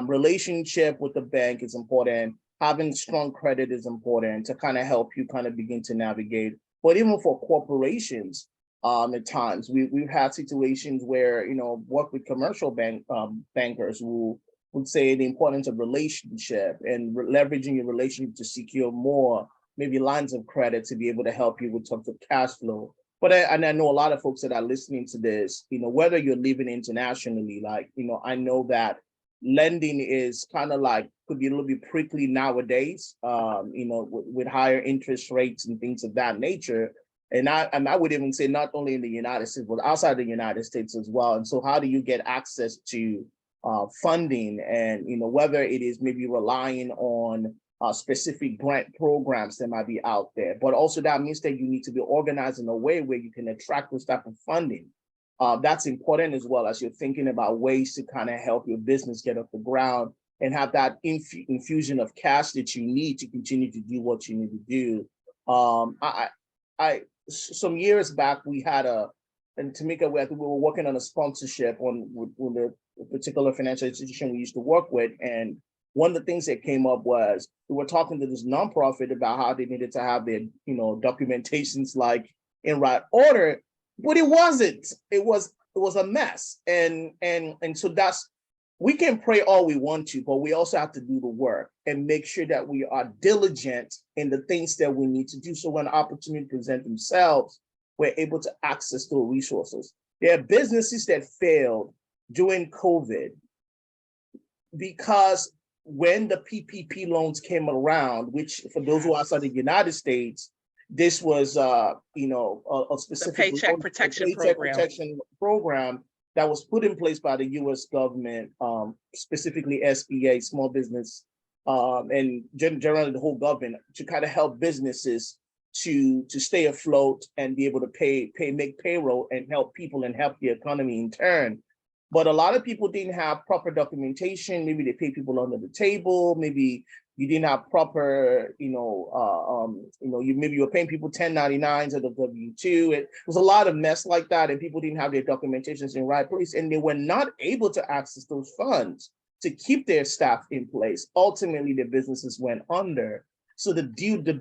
Relationship with the bank is important. Having strong credit is important to kind of help you kind of begin to navigate. But even for corporations, at times we've had situations where work with commercial bankers who would say the importance of relationship and leveraging your relationship to secure more maybe lines of credit to be able to help you with terms of cash flow. But I know a lot of folks that are listening to this, whether you're living internationally, like I know that lending is kind of like could be a little bit prickly nowadays, with higher interest rates and things of that nature. And I would even say not only in the United States, but outside the United States as well. And so how do you get access to funding and, whether it is maybe relying on specific grant programs that might be out there, but also that means that you need to be organized in a way where you can attract those type of funding. That's important as well as you're thinking about ways to kind of help your business get off the ground and have that infusion of cash that you need to continue to do what you need to do. Some years back we had in Tameka, I think we were working on a sponsorship with a particular financial institution we used to work with, and one of the things that came up was we were talking to this nonprofit about how they needed to have their, documentations like in right order, but it wasn't. It was a mess, and so we can pray all we want to, but we also have to do the work and make sure that we are diligent in the things that we need to do. So when opportunities present themselves, we're able to access those resources. There are businesses that failed during COVID because when the PPP loans came around, which for those who are outside the United States, this was a specific Paycheck Protection program that was put in place by the U.S. government, specifically SBA, small business, and generally the whole government, to kind of help businesses to stay afloat and be able to make payroll and help people and help the economy in turn. But a lot of people didn't have proper documentation. Maybe they pay people under the table. Maybe you didn't have proper, maybe you were paying people 1099s or the W-2. It was a lot of mess like that, and people didn't have their documentations in the right place, and they were not able to access those funds to keep their staff in place. Ultimately, their businesses went under. So the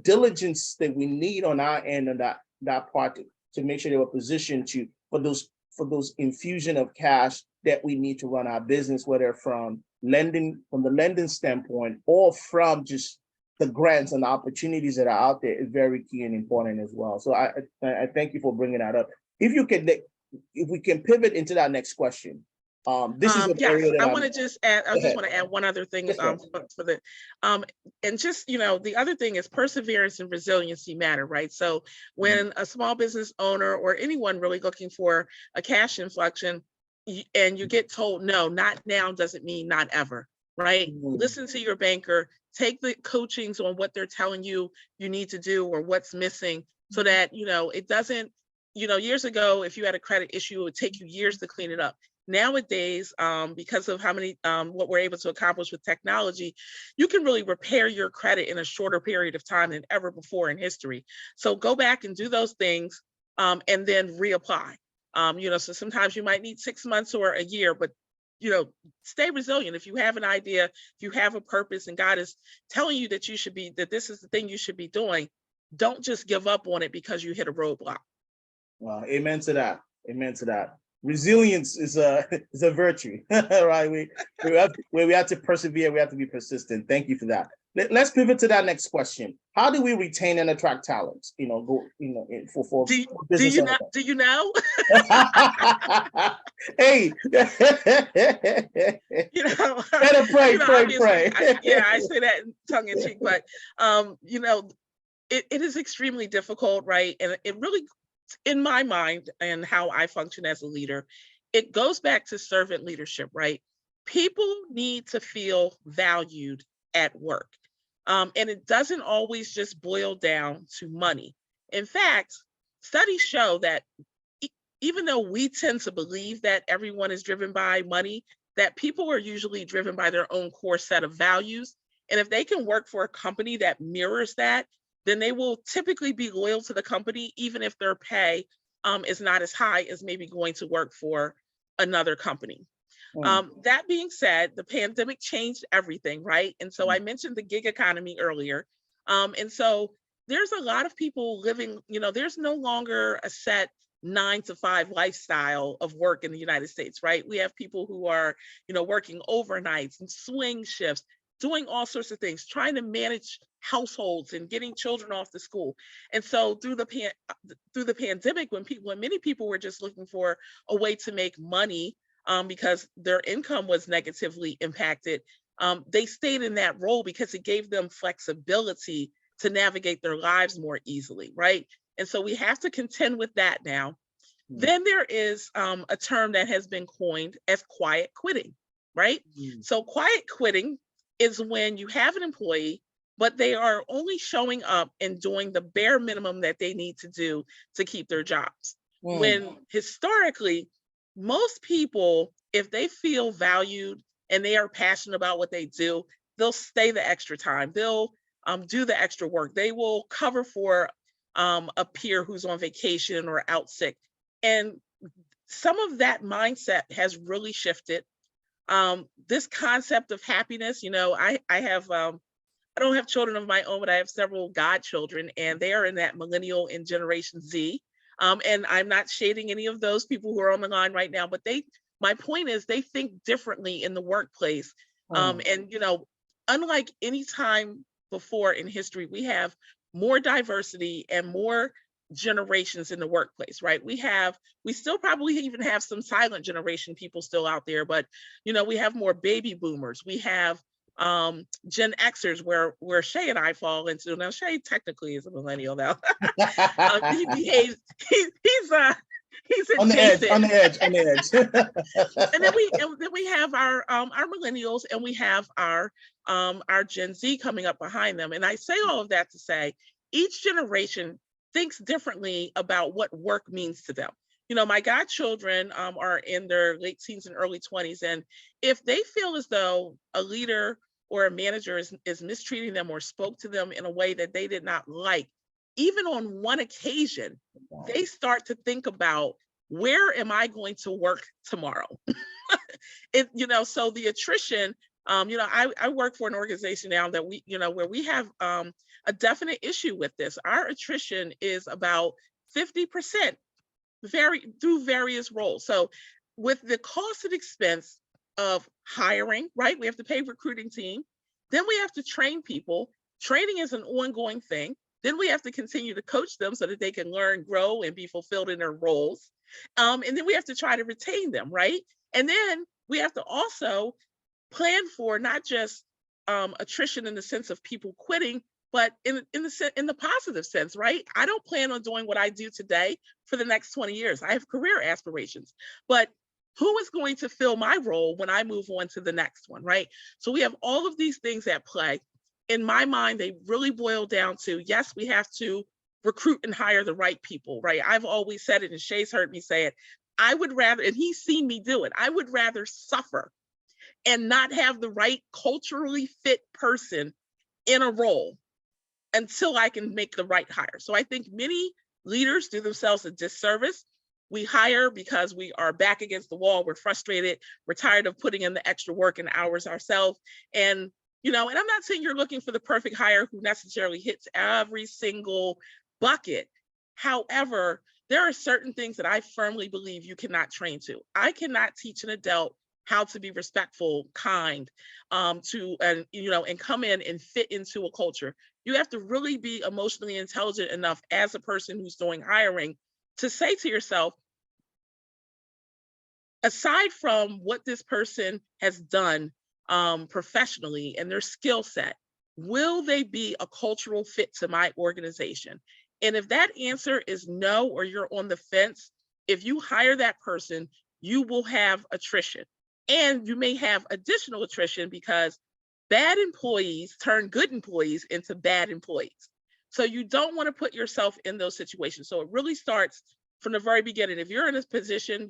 diligence that we need on our end of that part to make sure they were positioned for those infusion of cash that we need to run our business, whether from the lending standpoint or from just the grants and opportunities that are out there, is very key and important as well. So I thank you for bringing that up. If we can pivot into that next question. This is an area that I want to just add. I just want to add one other thing for the and just the other thing is perseverance and resiliency matter, right? So when a small business owner or anyone really looking for a cash inflection, and you get told no, not now doesn't mean not ever, right? Listen to your banker, take the coachings on what they're telling you need to do or what's missing, so that it doesn't. Years ago, if you had a credit issue, it would take you years to clean it up. Nowadays, because of what we're able to accomplish with technology, you can really repair your credit in a shorter period of time than ever before in history. So go back and do those things, and then reapply. So sometimes you might need 6 months or a year, but stay resilient. If you have an idea, if you have a purpose, and God is telling you that that this is the thing you should be doing, don't just give up on it because you hit a roadblock. Well, amen to that. Amen to that. Resilience is a virtue, right? We have to persevere. We have to be persistent. Thank you for that. Let's pivot to that next question. How do we retain and attract talent? For business owners. Do you know? Hey, better pray. I say that tongue in cheek, but it is extremely difficult, right? And it really, in my mind and how I function as a leader, it goes back to servant leadership, right? People need to feel valued at work. And it doesn't always just boil down to money. In fact, studies show that even though we tend to believe that everyone is driven by money, that people are usually driven by their own core set of values. And if they can work for a company that mirrors that, then they will typically be loyal to the company, even if their pay is not as high as maybe going to work for another company. That being said, the pandemic changed everything, right? And so I mentioned the gig economy earlier. And so there's a lot of people living, there's no longer a set 9-to-5 lifestyle of work in the United States, right? We have people who are, working overnights and swing shifts, doing all sorts of things, trying to manage households and getting children off to school. And so through the pandemic, when many people were just looking for a way to make money, because their income was negatively impacted, they stayed in that role because it gave them flexibility to navigate their lives more easily, right? And so we have to contend with that now. Then there is a term that has been coined as quiet quitting, right? So quiet quitting is when you have an employee, but they are only showing up and doing the bare minimum that they need to do to keep their jobs. When historically, most people, if they feel valued and they are passionate about what they do, they'll stay the extra time. They'll do the extra work. They will cover for a peer who's on vacation or out sick. And some of that mindset has really shifted. This concept of happiness, I don't have children of my own, but I have several godchildren, and they are in that millennial and Generation Z. And I'm not shading any of those people who are on the line right now, but my point is they think differently in the workplace. And, unlike any time before in history, we have more diversity and more generations in the workplace, right? We still probably even have some silent generation people still out there, but, we have more baby boomers. We have Gen Xers where Shay and I fall into. Now Shay technically is a millennial now. He behaves, he's on the edge, adjacent. on the edge, on the edge. And then we have our millennials, and we have our Gen Z coming up behind them. And I say all of that to say each generation thinks differently about what work means to them. My godchildren are in their late teens and early 20s, and if they feel as though a leader or a manager is mistreating them or spoke to them in a way that they did not like, even on one occasion, they start to think about, where am I going to work tomorrow? So the attrition, I work for an organization now that where we have a definite issue with this. Our attrition is about 50% through various roles. So with the cost and expense of hiring, right? We have to pay recruiting team. Then we have to train people. Training is an ongoing thing. Then we have to continue to coach them so that they can learn, grow, and be fulfilled in their roles. And then we have to try to retain them, right? And then we have to also plan for not just attrition in the sense of people quitting, but in the positive sense, right? I don't plan on doing what I do today for the next 20 years. I have career aspirations, but who is going to fill my role when I move on to the next one, right? So we have all of these things at play. In my mind, they really boil down to, yes, we have to recruit and hire the right people, right? I've always said it, and Shay's heard me say it. I would rather, and he's seen me do it, I would rather suffer and not have the right culturally fit person in a role until I can make the right hire. So I think many leaders do themselves a disservice. We hire because we are back against the wall. We're frustrated. We're tired of putting in the extra work and hours ourselves. And, and I'm not saying you're looking for the perfect hire who necessarily hits every single bucket. However, there are certain things that I firmly believe you cannot train to. I cannot teach an adult how to be respectful, kind, and come in and fit into a culture. You have to really be emotionally intelligent enough as a person who's doing hiring to say to yourself, aside from what this person has done professionally and their skill set, will they be a cultural fit to my organization? And if that answer is no, or you're on the fence, if you hire that person, you will have attrition. And you may have additional attrition because bad employees turn good employees into bad employees. So you don't want to put yourself in those situations. So it really starts from the very beginning. If you're in this position,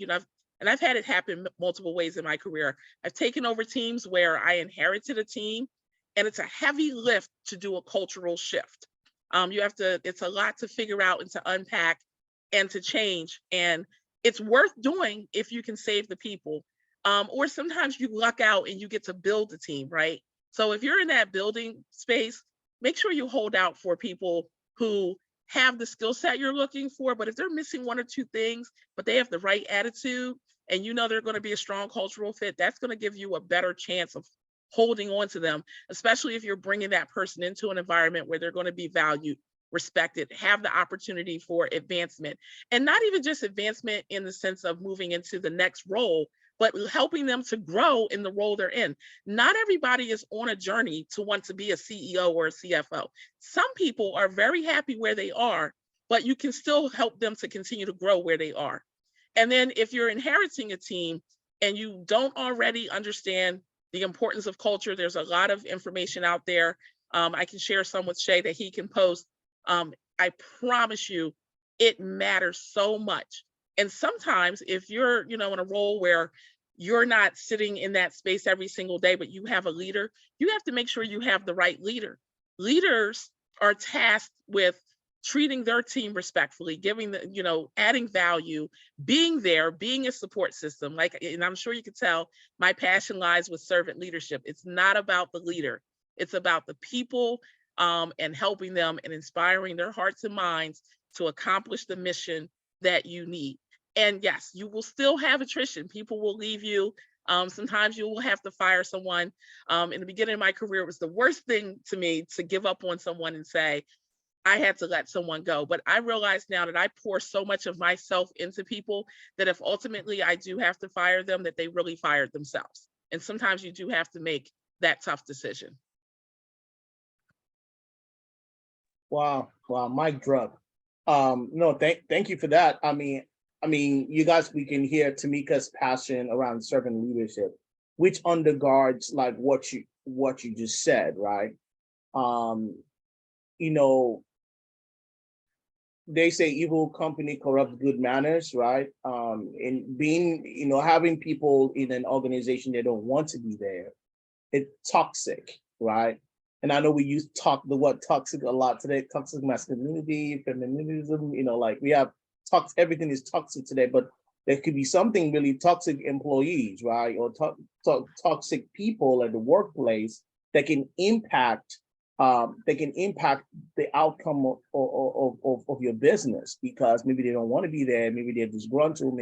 and I've had it happen multiple ways in my career. I've taken over teams where I inherited a team, and it's a heavy lift to do a cultural shift. It's a lot to figure out and to unpack and to change. And it's worth doing if you can save the people. Or sometimes you luck out and you get to build the team, right? So if you're in that building space, make sure you hold out for people who have the skill set you're looking for. But if they're missing one or two things, but they have the right attitude, and they're going to be a strong cultural fit, that's going to give you a better chance of holding on to them, especially if you're bringing that person into an environment where they're going to be valued, respected, have the opportunity for advancement, and not even just advancement in the sense of moving into the next role, but helping them to grow in the role they're in. Not everybody is on a journey to want to be a CEO or a CFO. Some people are very happy where they are, but you can still help them to continue to grow where they are. And then if you're inheriting a team and you don't already understand the importance of culture, there's a lot of information out there. I can share some with Shay that he can post. I promise you, it matters so much. And sometimes if you're, in a role where you're not sitting in that space every single day, but you have a leader, you have to make sure you have the right leader. leaders are tasked with treating their team respectfully, giving the, adding value, being there, being a support system. Like, and I'm sure you can tell my passion lies with servant leadership. It's not about the leader, it's about the people, and helping them and inspiring their hearts and minds to accomplish the mission that you need. And yes, you will still have attrition. People will leave you. Sometimes you will have to fire someone. In the beginning of my career, it was the worst thing to me to give up on someone and say, I had to let someone go. But I realize now that I pour so much of myself into people that if ultimately I do have to fire them, that they really fired themselves. And sometimes you do have to make that tough decision. Wow, wow, mic drop. No, thank you for that. I mean, you guys, we can hear Tameka's passion around servant leadership, which undergirds like what you just said, right? Um, you know, they say evil company corrupts good manners, right? And being, having people in an organization that don't want to be there, it's toxic, right? And I know we use the word toxic a lot today, toxic masculinity, feminism, like we have everything is toxic today, but there could be something really toxic employees, right? Or toxic people at the workplace that can impact the outcome of your business, because maybe they don't want to be there, maybe they're disgruntled,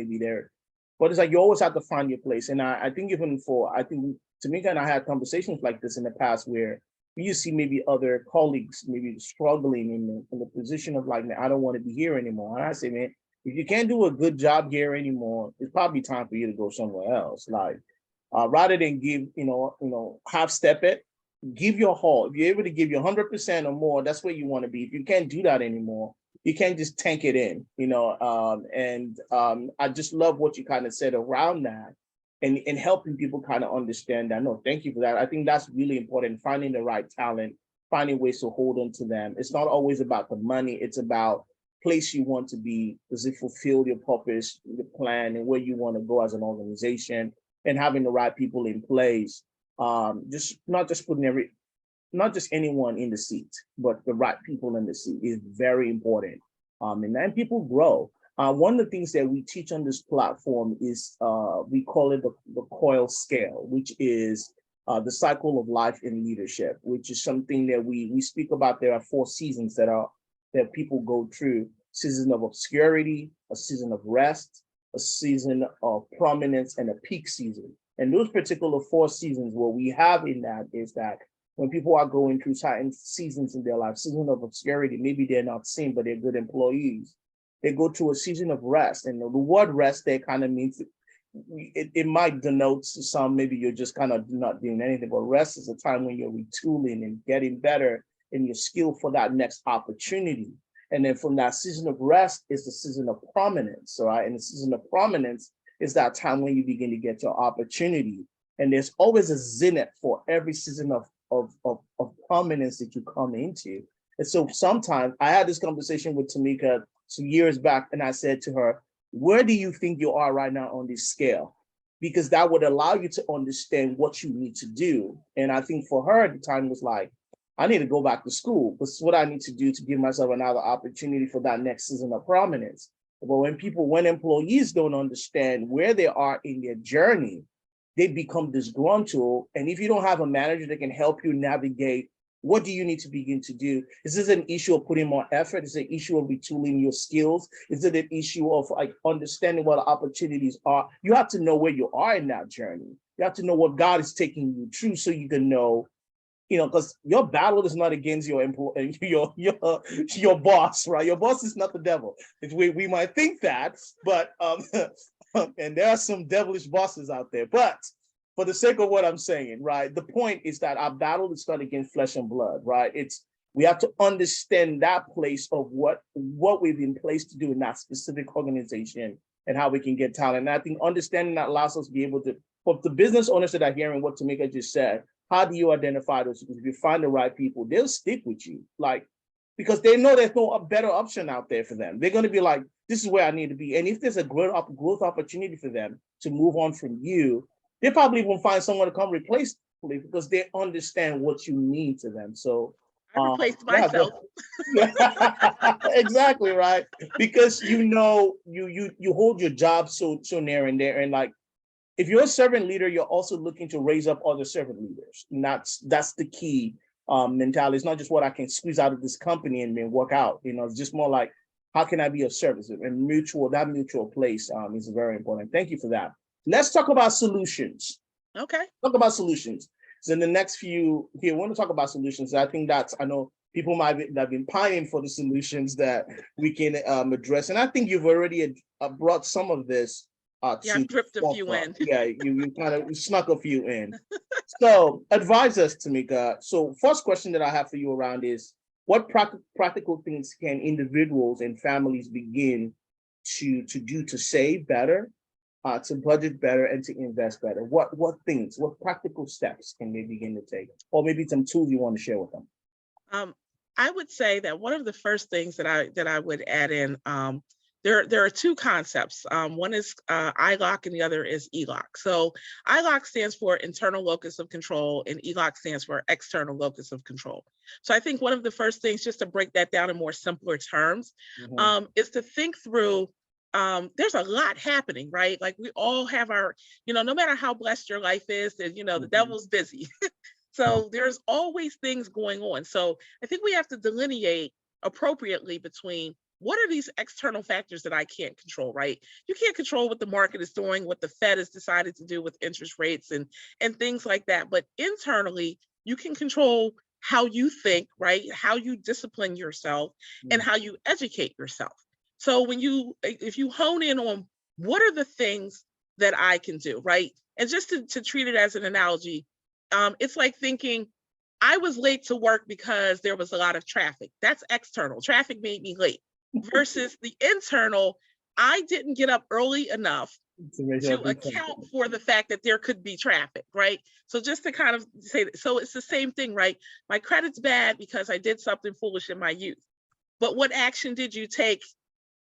but it's like you always have to find your place. And I think Tameka and I had conversations like this in the past where you see maybe other colleagues maybe struggling in the position of like, man, I don't want to be here anymore. And I say, man, if you can't do a good job here anymore, it's probably time for you to go somewhere else. Like, rather than give, half step it, give your whole. If you're able to give your 100% or more, that's where you want to be. If you can't do that anymore, you can't just tank it in, I just love what you kind of said around that, and helping people kind of understand that. No, thank you for that. I think that's really important, finding the right talent, finding ways to hold on to them. It's not always about the money, it's about place you want to be. Does it fulfill your purpose, the plan, and where you want to go as an organization, and having the right people in place. Just not just anyone in the seat, but the right people in the seat is very important. And then people grow. One of the things that we teach on this platform is we call it the COIL scale, which is the cycle of life in leadership, which is something that we speak about. There are 4 seasons that people go through: season of obscurity, a season of rest, a season of prominence, and a peak season. And those particular 4 seasons, what we have in that is that when people are going through certain seasons in their life, season of obscurity, maybe they're not seen, but they're good employees. They go through a season of rest. And the word rest there kind of means, it might denote to some, maybe you're just kind of not doing anything, but rest is a time when you're retooling and getting better in your skill for that next opportunity. And then from that season of rest is the season of prominence, right? And the season of prominence is that time when you begin to get your opportunity. And there's always a zenith for every season of prominence that you come into. And so sometimes I had this conversation with Tameka some years back, and I said to her, where do you think you are right now on this scale? Because that would allow you to understand what you need to do. And I think for her at the time was like, I need to go back to school. This is what I need to do to give myself another opportunity for that next season of prominence. But when employees don't understand where they are in their journey, they become disgruntled. And if you don't have a manager that can help you navigate, what do you need to begin to do? Is this an issue of putting more effort? Is it an issue of retooling your skills? Is it an issue of like understanding what the opportunities are? You have to know where you are in that journey. You have to know what God is taking you through so you can know, because your battle is not against your employee, your boss, right? Your boss is not the devil. We might think that, but and there are some devilish bosses out there. But for the sake of what I'm saying, right? The point is that our battle is not against flesh and blood, right? We have to understand that place of what we've been placed to do in that specific organization and how we can get talent. And I think understanding that allows us to be able to, for the business owners that are hearing what Tameka just said, how do you identify those people? If you find the right people, they'll stick with you, because they know there's no better option out there for them. They're going to be like, this is where I need to be. And if there's a growth opportunity for them to move on from you, they probably won't find someone to come replace you because they understand what you mean to them. So I replaced Yeah, myself. exactly right. Because you hold your job so near and there, and like if you're a servant leader, you're also looking to raise up other servant leaders. And that's the key mentality. It's not just what I can squeeze out of this company and then work out. It's just more like how can I be of service? And that mutual place is very important. Thank you for that. Let's talk about solutions. Okay. Talk about solutions. So in the next few here, we want to talk about solutions. I think I know people have been pining for the solutions that we can address. And I think you've already brought some of this Yeah, to I've the dripped a few forefront. in. Yeah, you kind of snuck a few in. So advise us, Tameka. So first question that I have for you around is what practical things can individuals and families begin to do to save better, to budget better, and to invest better? What practical steps can they begin to take? Or maybe some tools you want to share with them? Um, I would say that one of the first things that I would add in, there are two concepts. One is ILOC and the other is ELOC. So ILOC stands for internal locus of control, and ELOC stands for external locus of control. So I think one of the first things, just to break that down in more simpler terms, is to think through. There's a lot happening, right? Like we all have our, no matter how blessed your life is, that the devil's busy. So there's always things going on. So I think we have to delineate appropriately between what are these external factors that I can't control, right? You can't control what the market is doing, what the Fed has decided to do with interest rates and things like that. But internally, you can control how you think, right? How you discipline yourself and how you educate yourself. So if you hone in on what are the things that I can do, right? And just to treat it as an analogy, it's like thinking I was late to work because there was a lot of traffic. That's external. Traffic made me late. Versus the internal, I didn't get up early enough to account for the fact that there could be traffic, right? So just to kind of say that, so it's the same thing, right? My credit's bad because I did something foolish in my youth. But what action did you take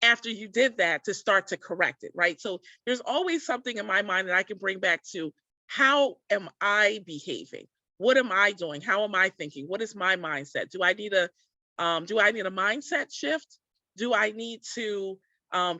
after you did that to start to correct it, right? So there's always something in my mind that I can bring back to how am I behaving? What am I doing? How am I thinking? What is my mindset? Do I need a mindset shift? Do I need to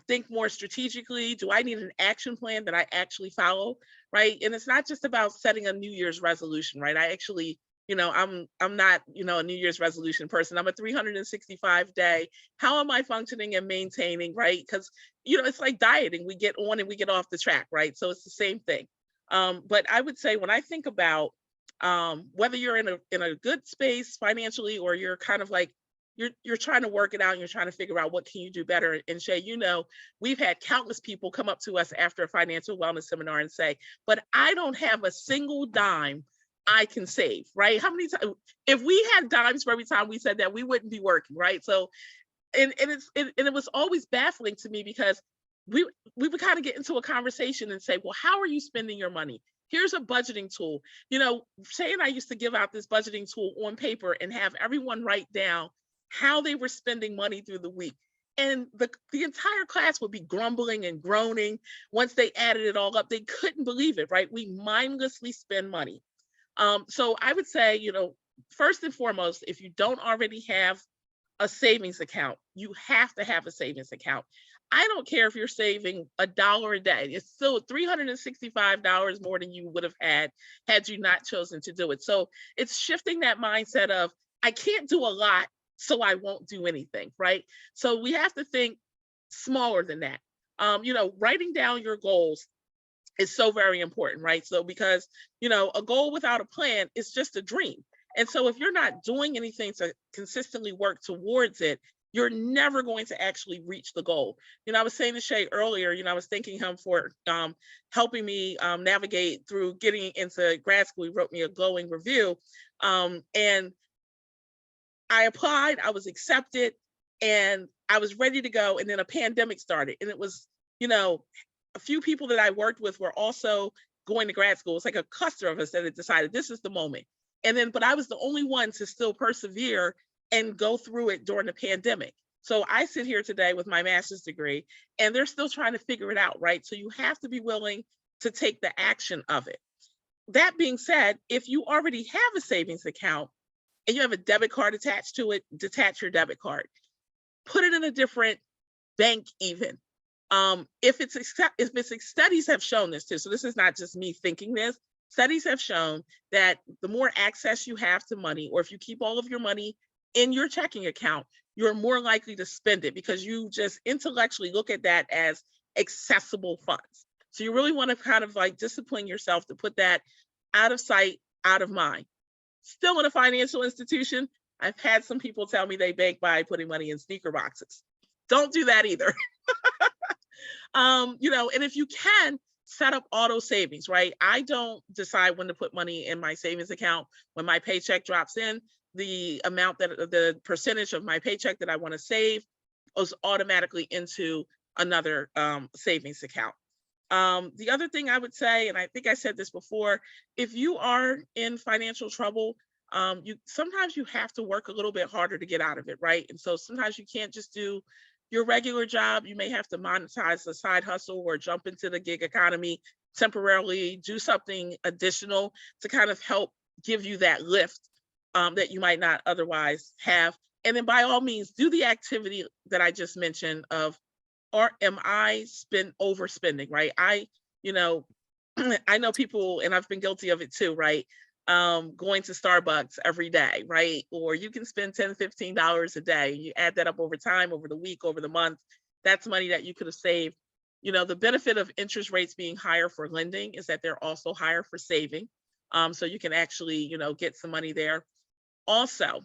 think more strategically? Do I need an action plan that I actually follow, right? And it's not just about setting a New Year's resolution, right? I actually, I'm not, a New Year's resolution person. I'm a 365 day. How am I functioning and maintaining, right? Because, it's like dieting. We get on and we get off the track, right? So it's the same thing. But I would say when I think about whether you're in a good space financially or you're kind of like you're trying to work it out and you're trying to figure out what can you do better. And Shay, we've had countless people come up to us after a financial wellness seminar and say, but I don't have a single dime I can save, right? How many times, if we had dimes for every time we said that, we wouldn't be working, right? So, and it was always baffling to me because we would kind of get into a conversation and say, well, how are you spending your money? Here's a budgeting tool. Shay and I used to give out this budgeting tool on paper and have everyone write down how they were spending money through the week. And the entire class would be grumbling and groaning. Once they added it all up, they couldn't believe it, right? We mindlessly spend money. So I would say, first and foremost, if you don't already have a savings account, you have to have a savings account. I don't care if you're saving $1 a day. It's still $365 more than you would have had you not chosen to do it. So it's shifting that mindset of, I can't do a lot, so I won't do anything, right? So we have to think smaller than that. Writing down your goals is so very important, right? So because, a goal without a plan is just a dream. And so if you're not doing anything to consistently work towards it, you're never going to actually reach the goal. I was saying to Shay earlier, I was thanking him for helping me navigate through getting into grad school. He wrote me a glowing review. And I applied, I was accepted, and I was ready to go. And then a pandemic started. And it was, a few people that I worked with were also going to grad school. It's like a cluster of us that had decided this is the moment. But I was the only one to still persevere and go through it during the pandemic. So I sit here today with my master's degree and they're still trying to figure it out, right? So you have to be willing to take the action of it. That being said, if you already have a savings account, and you have a debit card attached to it, detach your debit card. Put it in a different bank even. If it's studies have shown this too, so this is not just me thinking this, studies have shown that the more access you have to money, or if you keep all of your money in your checking account, you're more likely to spend it because you just intellectually look at that as accessible funds. So you really want to kind of like discipline yourself to put that out of sight, out of mind. Still in a financial institution, I've had some people tell me they bank by putting money in sneaker boxes. Don't do that either. And if you can, set up auto savings, right? I don't decide when to put money in my savings account. When my paycheck drops in, the amount the percentage of my paycheck that I want to save goes automatically into another savings account. The other thing I would say, and I think I said this before, if you are in financial trouble, sometimes you have to work a little bit harder to get out of it, right? And so sometimes you can't just do your regular job. You may have to monetize a side hustle or jump into the gig economy temporarily, do something additional to kind of help give you that lift that you might not otherwise have. And then by all means, do the activity that I just mentioned of, or am I overspending, right? I know people, and I've been guilty of it too, right? Going to Starbucks every day, right? Or you can spend $10, $15 a day. You add that up over time, over the week, over the month. That's money that you could have saved. The benefit of interest rates being higher for lending is that they're also higher for saving. So you can actually, get some money there. Also,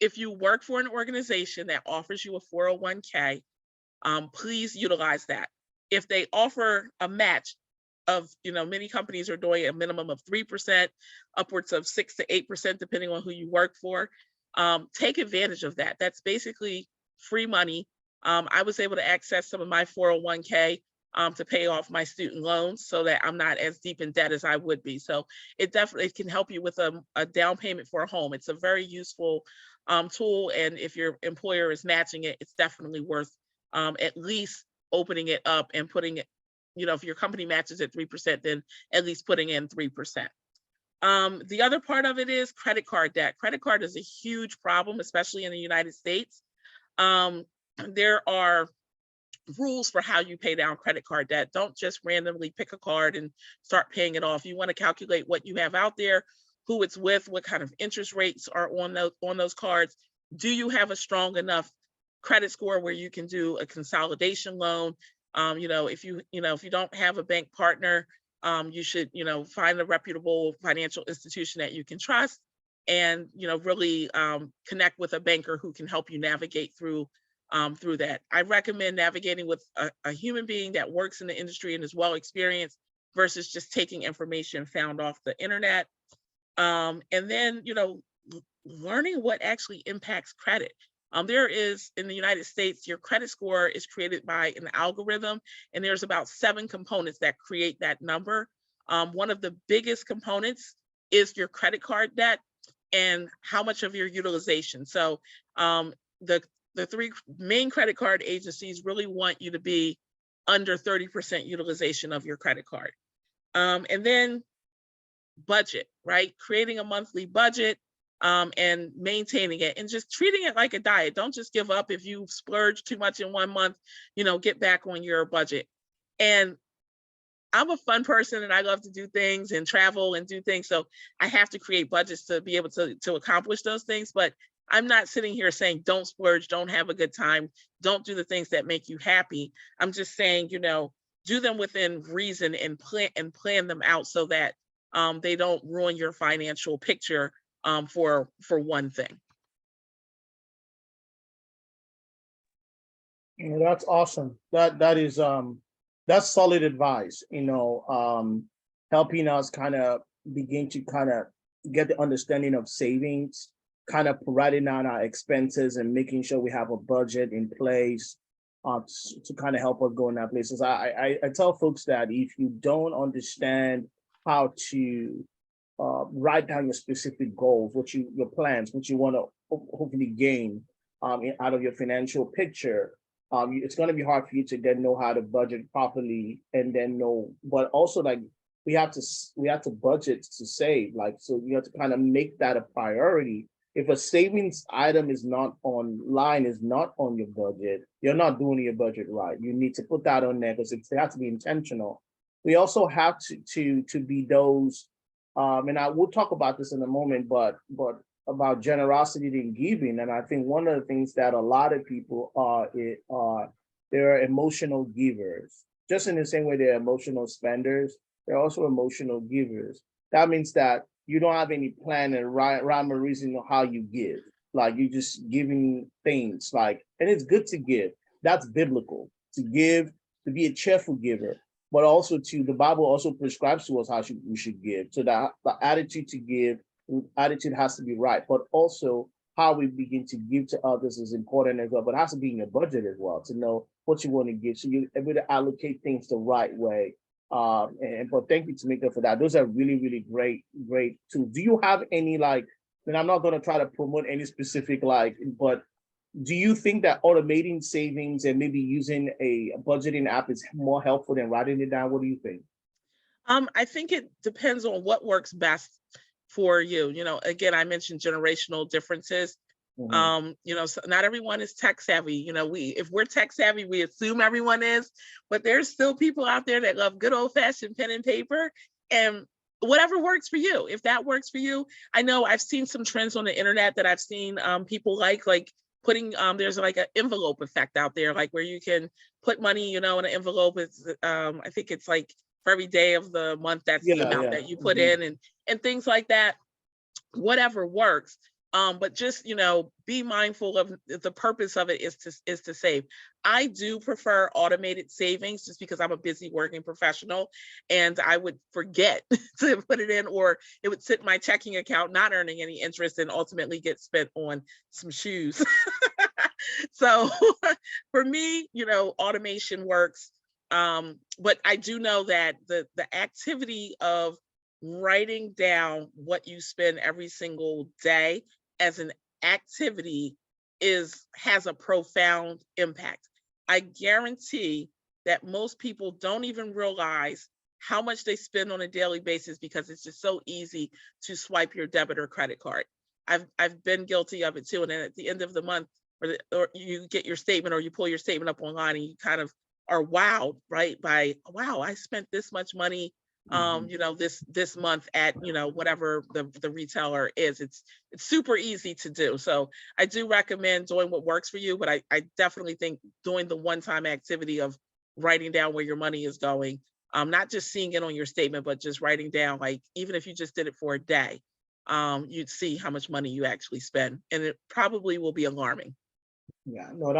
if you work for an organization that offers you a 401k, please utilize that. If they offer a match of, many companies are doing a minimum of 3%, upwards of 6 to 8%, depending on who you work for. Take advantage of that. That's basically free money. I was able to access some of my 401k to pay off my student loans so that I'm not as deep in debt as I would be. So it definitely can help you with a down payment for a home. It's a very useful tool. And if your employer is matching it, it's definitely worth at least opening it up and putting it, if your company matches at 3%, then at least putting in 3%. The other part of it is credit card debt. Credit card is a huge problem, especially in the United States. There are rules for how you pay down credit card debt. Don't just randomly pick a card and start paying it off. You want to calculate what you have out there, who it's with, what kind of interest rates are on those cards. Do you have a strong enough credit score where you can do a consolidation loan? If you don't have a bank partner, you should, find a reputable financial institution that you can trust and, really connect with a banker who can help you navigate through that. I recommend navigating with a human being that works in the industry and is well experienced versus just taking information found off the internet. And then, learning what actually impacts credit. There is, in the United States, your credit score is created by an algorithm, and there's about 7 components that create that number. One of the biggest components is your credit card debt and how much of your utilization. So the 3 main credit card agencies really want you to be under 30% utilization of your credit card. And then budget, right? Creating a monthly budget and maintaining it and just treating it like a diet. Don't just give up if you splurge too much in one month, get back on your budget. And I'm a fun person and I love to do things and travel and do things. So I have to create budgets to be able to accomplish those things. But I'm not sitting here saying, don't splurge, don't have a good time, don't do the things that make you happy. I'm just saying, do them within reason and plan them out so that they don't ruin your financial picture for one thing. That's awesome. That is that's solid advice, helping us kind of begin to kind of get the understanding of savings, kind of writing down our expenses and making sure we have a budget in place to kind of help us go in that places. I tell folks that if you don't understand how to write down your specific goals, your plans, what you want to hopefully gain out of your financial picture, it's going to be hard for you to then know how to budget properly and then know, but also like we have to budget to save, like, so you have to kind of make that a priority if a savings item is not online, is not on your budget, you're not doing your budget right. You need to put that on there because it has to be intentional. We also have to be those, and I will talk about this in a moment, but about generosity and giving. And I think one of the things that a lot of people are they're emotional givers. Just in the same way they're emotional spenders, they're also emotional givers. That means that you don't have any plan and rhyme or reason on how you give. Like you just giving things like, and it's good to give. That's biblical to give, to be a cheerful giver, but also to the Bible also prescribes to us how we should give. So that the attitude to give, attitude has to be right, but also how we begin to give to others is important as well. But it has to be in your budget as well to know what you want to give, so you're able to allocate things the right way. But thank you, Tameka, for that. Those are really, really great tools. Do you have any like, and I'm not going to try to promote any specific like, but do you think that automating savings and maybe using a budgeting app is more helpful than writing it down? What do you think? I think it depends on what works best for you. You know, again, I mentioned generational differences. You know, so not everyone is tech savvy. You know, if we're tech savvy, we assume everyone is, but there's still people out there that love good old fashioned pen and paper, and whatever works for you. If that works for you, I know I've seen some trends on the internet that I've seen people like putting there's like an envelope effect out there, like where you can put money, you know, in an envelope. It's I think it's like for every day of the month, that's the amount that you put in, and things like that. Whatever works. But just, you know, be mindful of the purpose of it is to save. I do prefer automated savings just because I'm a busy working professional, and I would forget to put it in, or it would sit in my checking account not earning any interest and ultimately get spent on some shoes. So for me, you know, automation works. But I do know that the activity of writing down what you spend every single day as an activity has a profound impact. I guarantee that most people don't even realize how much they spend on a daily basis because it's just so easy to swipe your debit or credit card. I've been guilty of it too. And then at the end of the month, or you get your statement, or you pull your statement up online, and you kind of are wowed, right? By, wow, I spent this much money you know, this month at, you know, whatever the retailer is. It's super easy to do. So I do recommend doing what works for you, but I definitely think doing the one-time activity of writing down where your money is going, not just seeing it on your statement, but just writing down, like, even if you just did it for a day, you'd see how much money you actually spend, and it probably will be alarming. Yeah, no,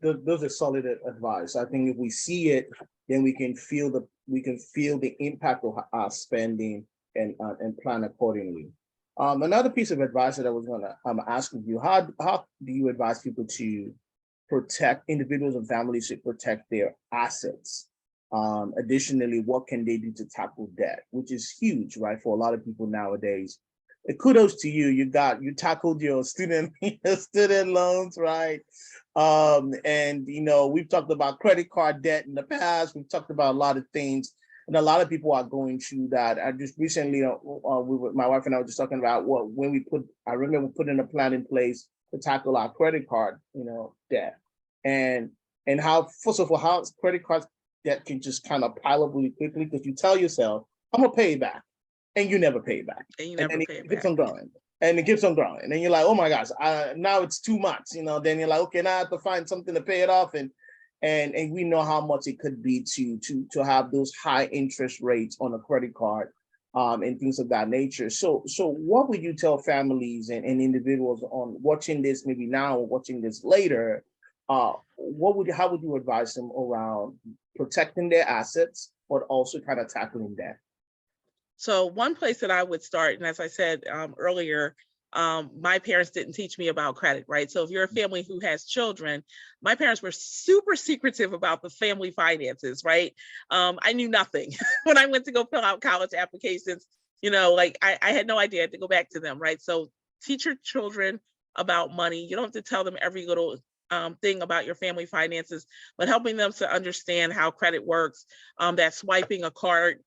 those are solid advice. I think if we see it, then we can feel the impact of our spending and plan accordingly. Another piece of advice that I was gonna ask of you: how do you advise people to protect individuals and families to protect their assets? Additionally, what can they do to tackle debt, which is huge, right, for a lot of people nowadays? Kudos to you. You tackled your student loans, right? And you know, we've talked about credit card debt in the past. We've talked about a lot of things, and a lot of people are going through that. I just recently, my wife and I were just talking about I remember putting a plan in place to tackle our credit card, you know, debt, and how, first of all, how credit card debt can just kind of pile up really quickly because you tell yourself, I'm gonna pay it back, and you never pay it back. And you And never then pay it it keeps back. on growing. And it keeps on growing. And then you're like, oh my gosh, now it's too much. You know, then you're like, okay, now I have to find something to pay it off. And we know how much it could be to have those high interest rates on a credit card, and things of that nature. So what would you tell families and individuals on watching this maybe now or watching this later? How would you advise them around protecting their assets, but also kind of tackling that? So one place that I would start, and as I said earlier, my parents didn't teach me about credit, right? So if you're a family who has children, my parents were super secretive about the family finances, right? I knew nothing when I went to go fill out college applications. You know, like I had no idea. I had to go back to them, right? So teach your children about money. You don't have to tell them every little thing about your family finances, but helping them to understand how credit works, that swiping a card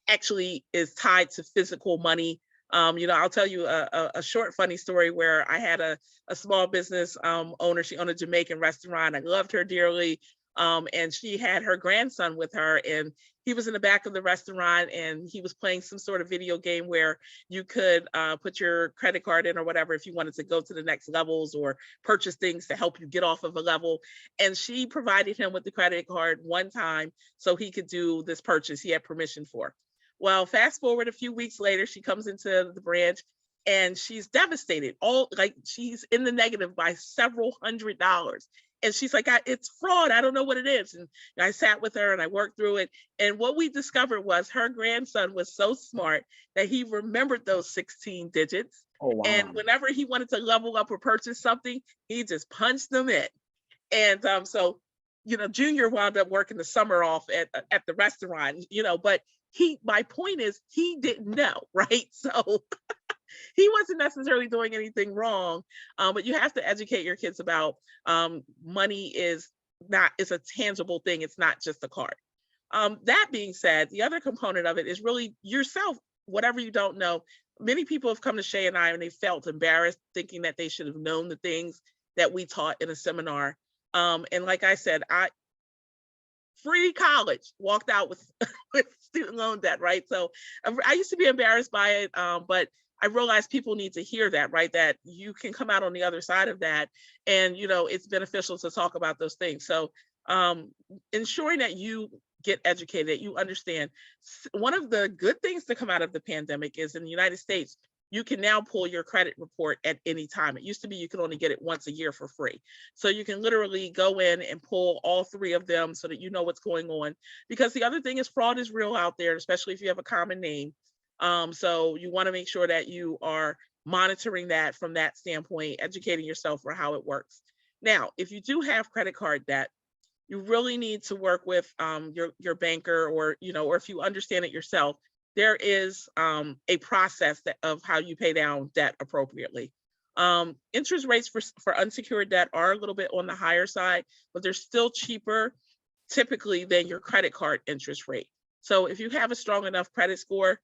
actually is tied to physical money. I'll tell you a short funny story where I had a small business owner. She owned a Jamaican restaurant. I loved her dearly. And she had her grandson with her, and he was in the back of the restaurant, and he was playing some sort of video game where you could put your credit card in or whatever if you wanted to go to the next levels or purchase things to help you get off of a level. And she provided him with the credit card one time so he could do this purchase he had permission for. Well, fast forward a few weeks later, she comes into the branch and she's devastated. All like she's in the negative by several $100s. And she's like, it's fraud. I don't know what it is. And I sat with her and I worked through it. And what we discovered was her grandson was so smart that he remembered those 16 digits. Oh, wow. And whenever he wanted to level up or purchase something, he just punched them in. And so, Junior wound up working the summer off at the restaurant, but my point is he didn't know, right? So he wasn't necessarily doing anything wrong, but you have to educate your kids about money is a tangible thing. It's not just a card. That being said, the other component of it is really yourself, whatever you don't know. Many people have come to Shay and I and they felt embarrassed thinking that they should have known the things that we taught in a seminar. And like I said, free college, walked out with student loan debt, right? So I used to be embarrassed by it, but I realized people need to hear that, right? That you can come out on the other side of that. And, it's beneficial to talk about those things. So ensuring that you get educated, that you understand. One of the good things to come out of the pandemic is in the United States, you can now pull your credit report at any time. It used to be you could only get it once a year for free. So you can literally go in and pull all three of them so that you know what's going on. Because the other thing is fraud is real out there, especially if you have a common name. So you want to make sure that you are monitoring that from that standpoint, educating yourself for how it works. Now, if you do have credit card debt, you really need to work with your banker or if you understand it yourself, there is a process of how you pay down debt appropriately. Interest rates for unsecured debt are a little bit on the higher side, but they're still cheaper typically than your credit card interest rate. So if you have a strong enough credit score,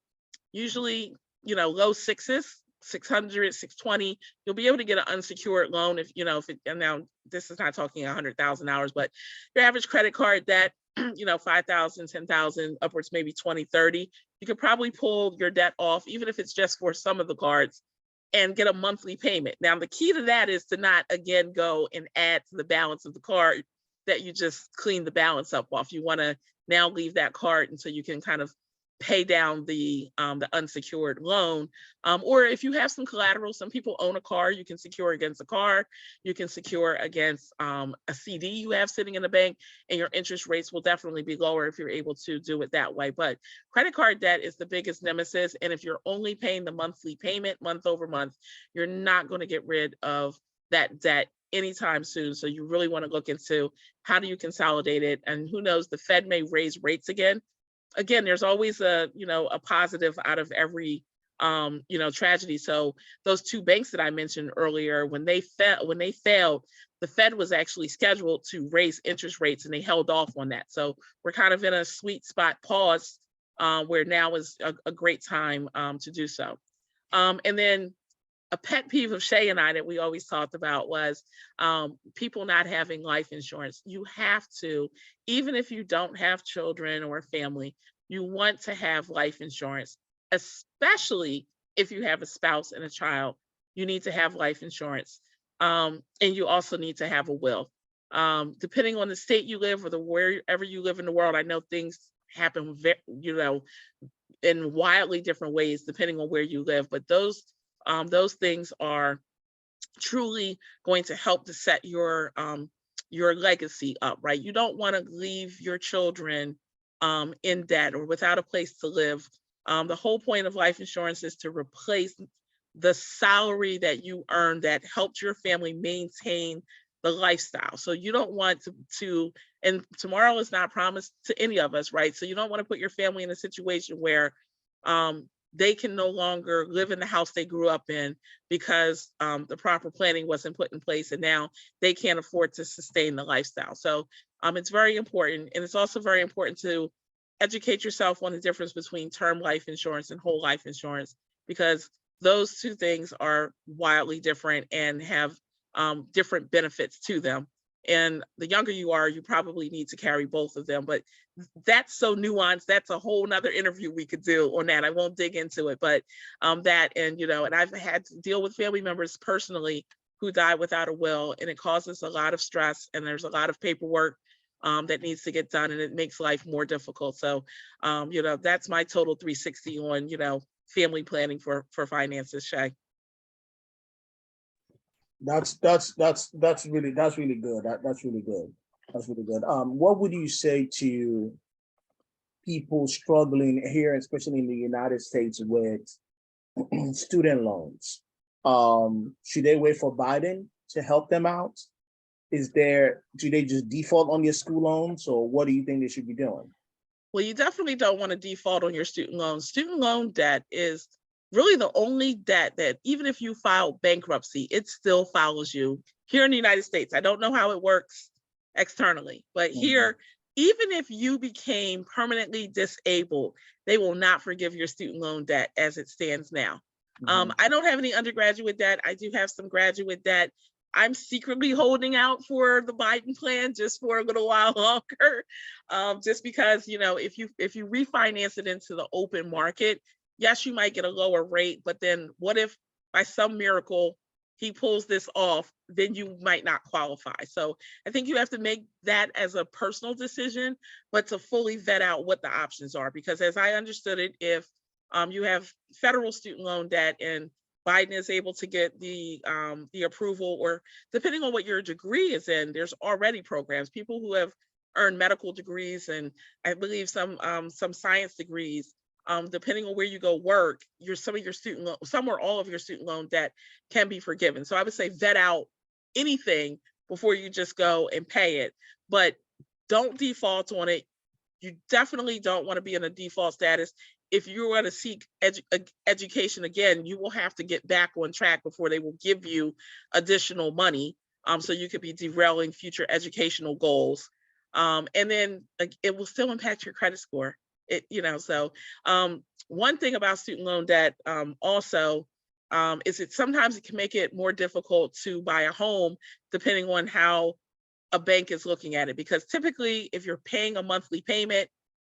usually, low sixes, 600, 620, you'll be able to get an unsecured loan and now this is not talking $100,000, but your average credit card debt, 5,000, 10,000, upwards maybe 20, 30. You could probably pull your debt off, even if it's just for some of the cards, and get a monthly payment. Now, the key to that is to not, again, go and add to the balance of the card that you just clean the balance up off. You want to now leave that card until you can kind of pay down the unsecured loan. Or if you have some collateral, some people own a car, you can secure against a car, you can secure against a CD you have sitting in the bank, and your interest rates will definitely be lower if you're able to do it that way. But credit card debt is the biggest nemesis. And if you're only paying the monthly payment month over month, you're not going to get rid of that debt anytime soon. So you really want to look into how do you consolidate it? And who knows, the Fed may raise rates again. Again, there's always a positive out of every tragedy. So those two banks that I mentioned earlier, when they failed, the Fed was actually scheduled to raise interest rates and they held off on that. So we're kind of in a sweet spot pause where now is a great time to do so. And then a pet peeve of Shay and I that we always talked about was people not having life insurance. You have to, even if you don't have children or a family, you want to have life insurance, especially if you have a spouse and a child. You need to have life insurance. And you also need to have a will. Depending on the state you live or wherever you live in the world, I know things happen, in wildly different ways depending on where you live, but those things are truly going to help to set your legacy up, right? You don't want to leave your children in debt or without a place to live. The whole point of life insurance is to replace the salary that you earned that helped your family maintain the lifestyle. So you don't want to, and tomorrow is not promised to any of us, right? So you don't want to put your family in a situation where they can no longer live in the house they grew up in because the proper planning wasn't put in place, and now they can't afford to sustain the lifestyle. So it's very important. And it's also very important to educate yourself on the difference between term life insurance and whole life insurance. because those two things are wildly different and have different benefits to them. And the younger you are, you probably need to carry both of them. But that's so nuanced. That's a whole nother interview we could do on that. I won't dig into it, but that, and, you know, and I've had to deal with family members personally who died without a will, and it causes a lot of stress, and there's a lot of paperwork that needs to get done, and it makes life more difficult. So, you know, that's my total 360 on, you know, family planning for finances, Shay. That's really good. That's really good. That's really good. What would you say to people struggling here, especially in the United States, with student loans? Should they wait for Biden to help them out? Do they just default on your school loans, or what do you think they should be doing? Well, you definitely don't want to default on your student loans. Student loan debt is really the only debt that, even if you file bankruptcy, it still follows you here in the United States. I don't know how it works externally, but here, even if you became permanently disabled, they will not forgive your student loan debt as it stands now. I don't have any undergraduate debt. I do have some graduate debt. I'm secretly holding out for the Biden plan just for a little while longer, just because, you know, if you refinance it into the open market, yes, you might get a lower rate, but then what if by some miracle he pulls this off, then you might not qualify. So I think you have to make that as a personal decision, but to fully vet out what the options are. Because as I understood it, if you have federal student loan debt and Biden is able to get the approval, or depending on what your degree is in, there's already programs. People who have earned medical degrees, and I believe some science degrees, depending on where you go work, some or all of your student loan debt can be forgiven. So I would say vet out anything before you just go and pay it, but don't default on it. You definitely don't want to be in a default status. If you're going to seek education again, you will have to get back on track before they will give you additional money. So you could be derailing future educational goals. And then it will still impact your credit score. So one thing about student loan debt also is sometimes it can make it more difficult to buy a home, depending on how a bank is looking at it. Because typically, if you're paying a monthly payment,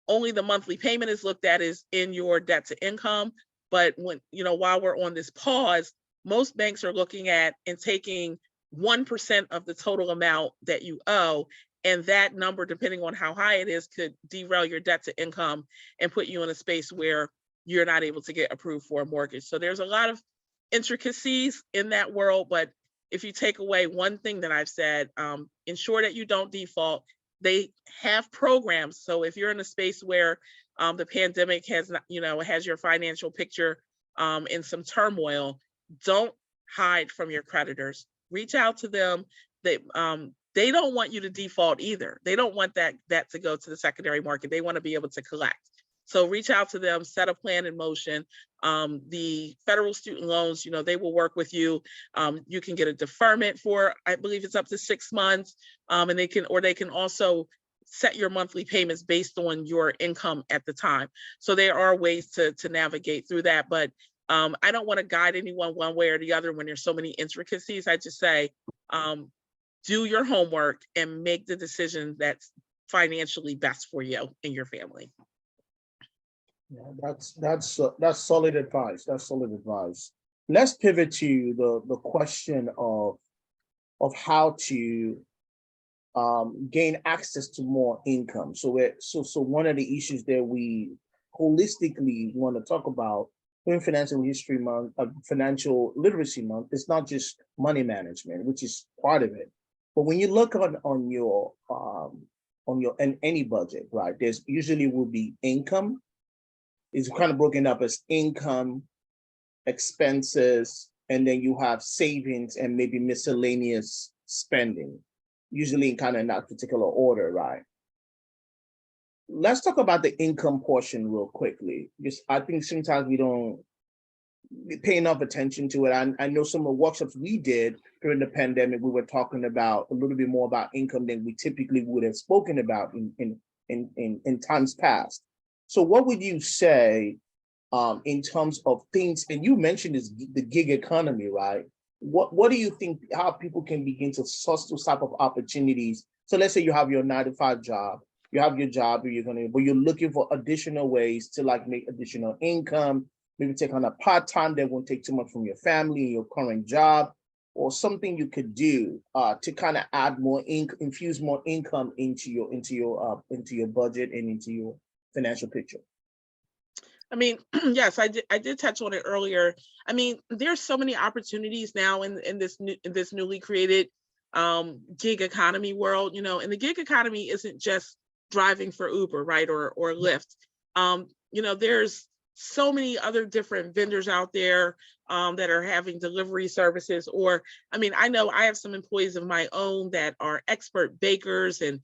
only the monthly payment is looked at as in your debt to income. But when, while we're on this pause, most banks are looking at and taking 1% of the total amount that you owe. And that number, depending on how high it is, could derail your debt to income and put you in a space where you're not able to get approved for a mortgage. So there's a lot of intricacies in that world. But if you take away one thing that I've said, ensure that you don't default. They have programs. So if you're in a space where the pandemic has, has your financial picture in some turmoil, don't hide from your creditors. Reach out to them. They don't want you to default either. They don't want that to go to the secondary market. They want to be able to collect. So reach out to them, set a plan in motion. The federal student loans, they will work with you. You can get a deferment for, I believe it's up to 6 months. And they can also set your monthly payments based on your income at the time. So there are ways to navigate through that. But I don't want to guide anyone one way or the other when there's so many intricacies. I just say, do your homework and make the decision that's financially best for you and your family. Yeah, that's solid advice. That's solid advice. Let's pivot to the question of how to gain access to more income. So one of the issues that we holistically want to talk about during Financial History Month, Financial Literacy Month, it's not just money management, which is part of it. But when you look on your and any budget, right, there's usually will be income. It's kind of broken up as income, expenses, and then you have savings and maybe miscellaneous spending, usually in kind of that particular order, right? Let's talk about the income portion real quickly, because I think sometimes we don't pay enough attention to it. I know some of the workshops we did during the pandemic, we were talking about a little bit more about income than we typically would have spoken about in times past. So what would you say in terms of things, and you mentioned this, the gig economy, right? What do you think, how people can begin to source those type of opportunities? So let's say you have your 9 to 5 job, you have your job, but you're looking for additional ways to like make additional income, maybe take on a part-time that won't take too much from your family, your current job, or something you could do to kind of add more infuse more income into your budget and into your financial picture. I mean, yes, I did touch on it earlier. I mean, there's so many opportunities now in this newly created gig economy world, you know, and the gig economy isn't just driving for Uber, right, or Lyft. You know, there's so many other different vendors out there that are having delivery services. Or, I mean, I know I have some employees of my own that are expert bakers, and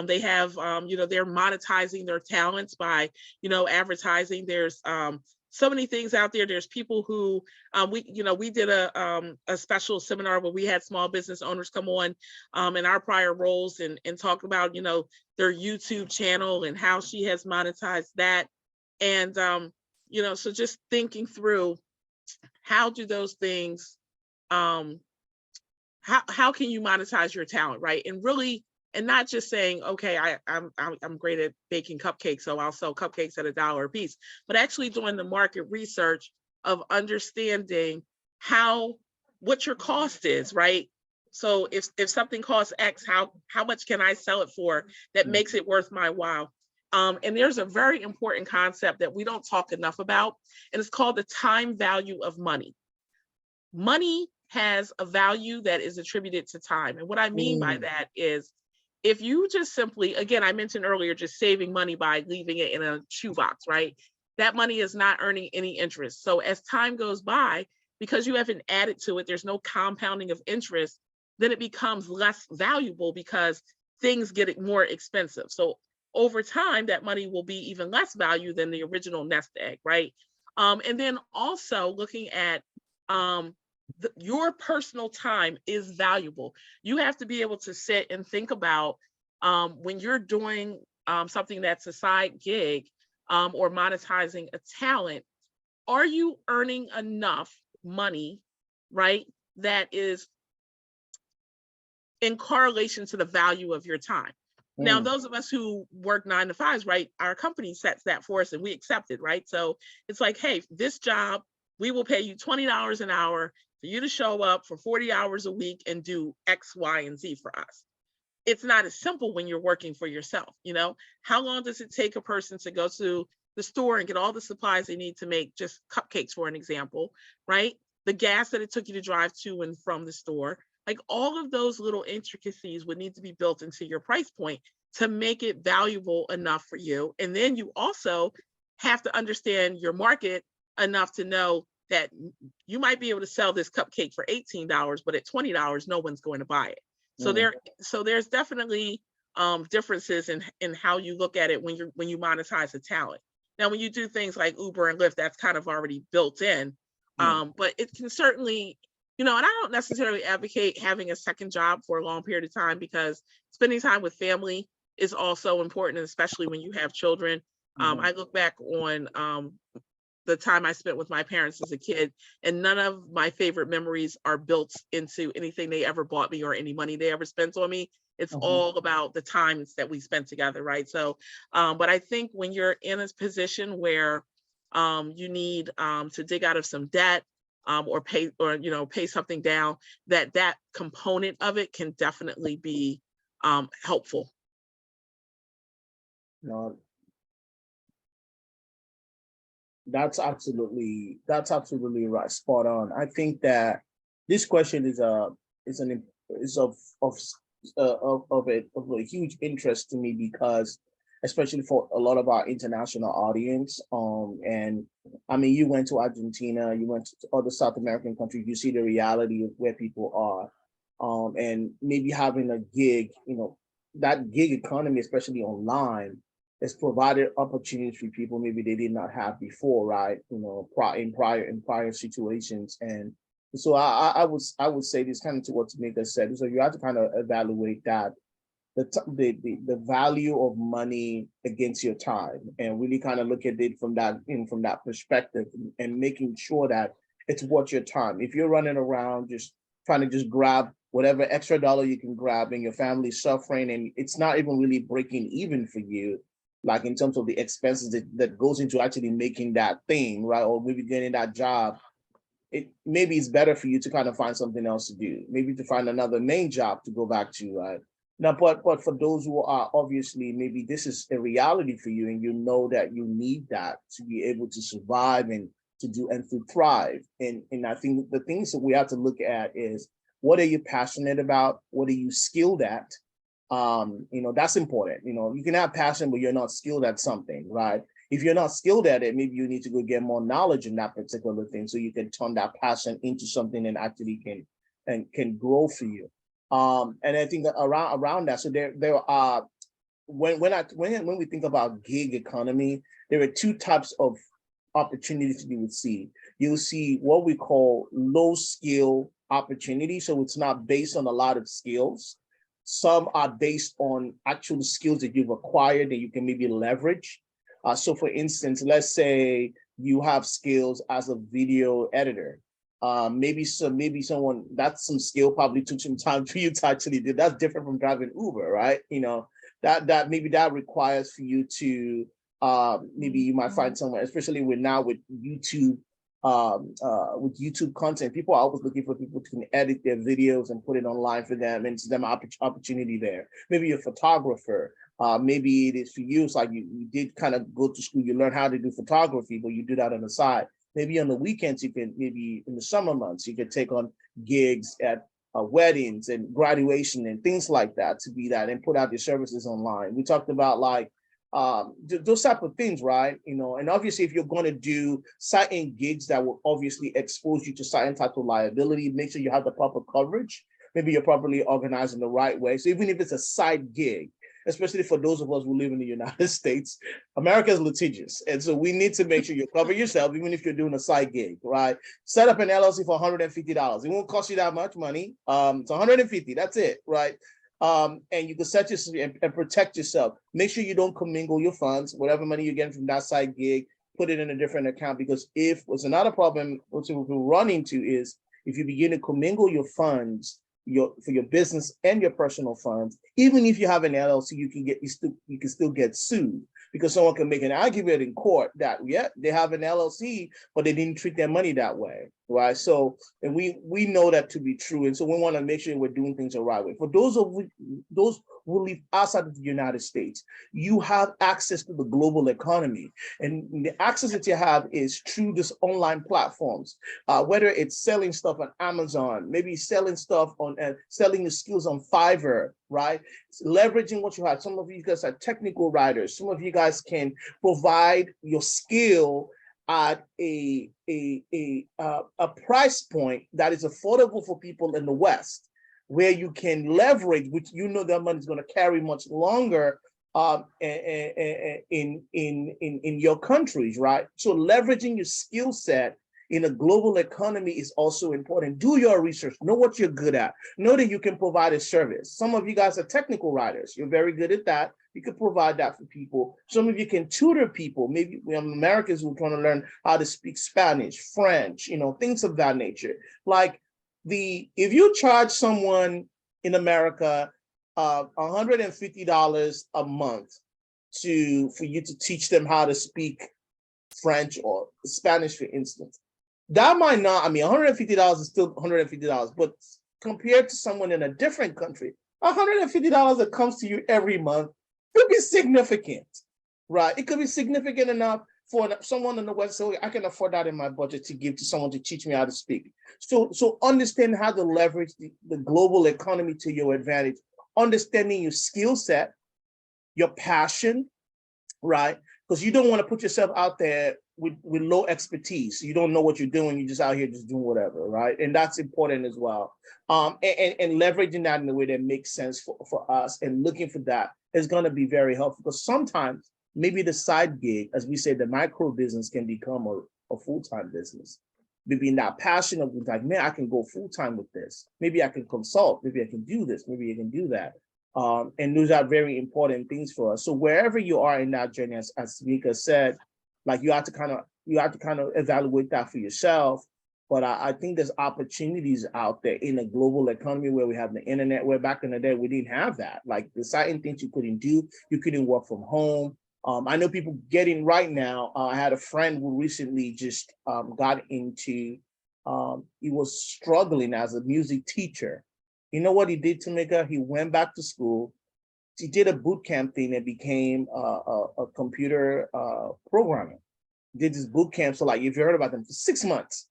they have, you know, they're monetizing their talents by, you know, advertising. There's so many things out there. There's people who we did a special seminar where we had small business owners come on in our prior roles and talk about, you know, their YouTube channel and how she has monetized that. And you know, so just thinking through how do those things, how can you monetize your talent, right? And really, and not just saying, okay, I'm great at baking cupcakes, so I'll sell cupcakes at $1 a piece, but actually doing the market research of understanding what your cost is, right? So if something costs X, how much can I sell it for that makes it worth my while? And there's a very important concept that we don't talk enough about, and it's called the time value of money. Money has a value that is attributed to time. And what I mean by that is, if you just simply, again, I mentioned earlier, just saving money by leaving it in a shoebox, right? That money is not earning any interest. So as time goes by, because you haven't added to it, there's no compounding of interest, then it becomes less valuable because things get more expensive. So over time, that money will be even less value than the original nest egg, right? And then also looking at your personal time is valuable. You have to be able to sit and think about when you're doing something that's a side gig or monetizing a talent, are you earning enough money, right? That is in correlation to the value of your time. Now, those of us who work 9 to 5s, right, our company sets that for us and we accept it, right? So it's like, hey, this job, we will pay you $20 an hour for you to show up for 40 hours a week and do X, Y, and Z for us. It's not as simple when you're working for yourself, you know? How long does it take a person to go to the store and get all the supplies they need to make just cupcakes, for an example, right? The gas that it took you to drive to and from the store. Like, all of those little intricacies would need to be built into your price point to make it valuable enough for you. And then you also have to understand your market enough to know that you might be able to sell this cupcake for $18, but at $20, no one's going to buy it. So there's definitely differences in how you look at it when you monetize a talent. Now, when you do things like Uber and Lyft, that's kind of already built in. But it can certainly, you know, and I don't necessarily advocate having a second job for a long period of time, because spending time with family is also important, especially when you have children. I look back on the time I spent with my parents as a kid, and none of my favorite memories are built into anything they ever bought me or any money they ever spent on me. It's all about the times that we spent together, right? So, but I think when you're in a position where you need to dig out of some debt, or pay something down, that component of it can definitely be helpful. No, that's absolutely right, spot on. I think that this question is of a huge interest to me, because especially for a lot of our international audience. And I mean, you went to Argentina, you went to other South American countries, you see the reality of where people are. And maybe having a gig, you know, that gig economy, especially online, has provided opportunities for people maybe they did not have before, right? You know, in prior situations. And so I would say this, kind of to what Tameka said. So you have to kind of evaluate that the value of money against your time, and really kind of look at it from that perspective, and making sure that it's worth your time. If you're running around just trying to just grab whatever extra dollar you can grab, and your family's suffering, and it's not even really breaking even for you, like in terms of the expenses that goes into actually making that thing, right? Or maybe getting that job, maybe it's better for you to kind of find something else to do, maybe to find another main job to go back to, right? Now, but for those who are obviously, maybe this is a reality for you, and you know that you need that to be able to survive and to do and to thrive. And I think the things that we have to look at is, what are you passionate about? What are you skilled at? That's important. You can have passion, but you're not skilled at something, right? If you're not skilled at it, maybe you need to go get more knowledge in that particular thing, so you can turn that passion into something that actually can grow for you. And I think that around that, so there are, when we think about gig economy, there are two types of opportunities you would see. You'll see what we call low skill opportunity. So it's not based on a lot of skills. Some are based on actual skills that you've acquired that you can maybe leverage. So for instance, let's say you have skills as a video editor. Maybe someone, that's some skill, probably took some time for you to actually do. That's different from driving Uber, right? That maybe that requires for you to, maybe you might find someone, especially with YouTube, with YouTube content, people are always looking for people who can edit their videos and put it online for them, and it's them opportunity there. Maybe you're a photographer. Maybe it is for you. It's like you did kind of go to school, you learn how to do photography, but you do that on the side. Maybe on the weekends, you can, maybe in the summer months, you can take on gigs at weddings and graduation and things like that, to be that and put out your services online. We talked about like those type of things, right? And obviously, if you're going to do certain gigs that will obviously expose you to certain type of liability, make sure you have the proper coverage. Maybe you're properly organized in the right way. So even if it's a side gig, especially for those of us who live in the United States, America is litigious. And so we need to make sure you cover yourself, even if you're doing a side gig, right? Set up an LLC for $150. It won't cost you that much money. It's $150, that's it, right? And you can set yourself and protect yourself. Make sure you don't commingle your funds, whatever money you're getting from that side gig, put it in a different account, because if what's another problem which we run into is, if you begin to commingle your funds, for your business and your personal funds, even if you have an LLC, you can still get sued, because someone can make an argument in court that, yeah, they have an LLC, but they didn't treat their money that way, right? So, and we know that to be true, and so we want to make sure we're doing things the right way. For those who live outside of the United States, you have access to the global economy, and the access that you have is through this online platforms, whether it's selling stuff on Amazon, maybe selling stuff on selling your skills on Fiverr, right? Leveraging what you have. Some of you guys are technical writers. Some of you guys can provide your skill at a price point that is affordable for people in the West, where you can leverage, which that money is going to carry much longer in your countries, right? So leveraging your skill set in a global economy is also important. Do your research, know what you're good at, know that you can provide a service. Some of you guys are technical writers, you're very good at that. You can provide that for people. Some of you can tutor people. Maybe we have Americans who are trying to learn how to speak Spanish, French, things of that nature. Like if you charge someone in America $150 a month for you to teach them how to speak French or Spanish, for instance, that might not, $150 is still $150, but compared to someone in a different country, $150 that comes to you every month could be significant, right? It could be significant enough for someone in the West, so I can afford that in my budget to give to someone to teach me how to speak. So understand how to leverage the global economy to your advantage, understanding your skill set, your passion, right? Because you don't want to put yourself out there with low expertise. You don't know what you're doing. You're just out here just doing whatever, right? And that's important as well. And leveraging that in a way that makes sense for us, and looking for that is going to be very helpful, because sometimes maybe the side gig, as we say, the micro business can become a full-time business. Maybe in that passion of like, man, I can go full-time with this. Maybe I can consult. Maybe I can do this. Maybe I can do that. And those are very important things for us. So wherever you are in that journey, as Tameka said, like you have to kind of evaluate that for yourself. But I think there's opportunities out there in a global economy where we have the internet, where back in the day we didn't have that. Like the certain things you couldn't do, you couldn't work from home. I know people getting right now. I had a friend who recently just got into, he was struggling as a music teacher. You know what he did, Tameka? He went back to school. He did a boot camp thing and became a computer programmer. Did this boot camp. So like, if you heard about them, for 6 months,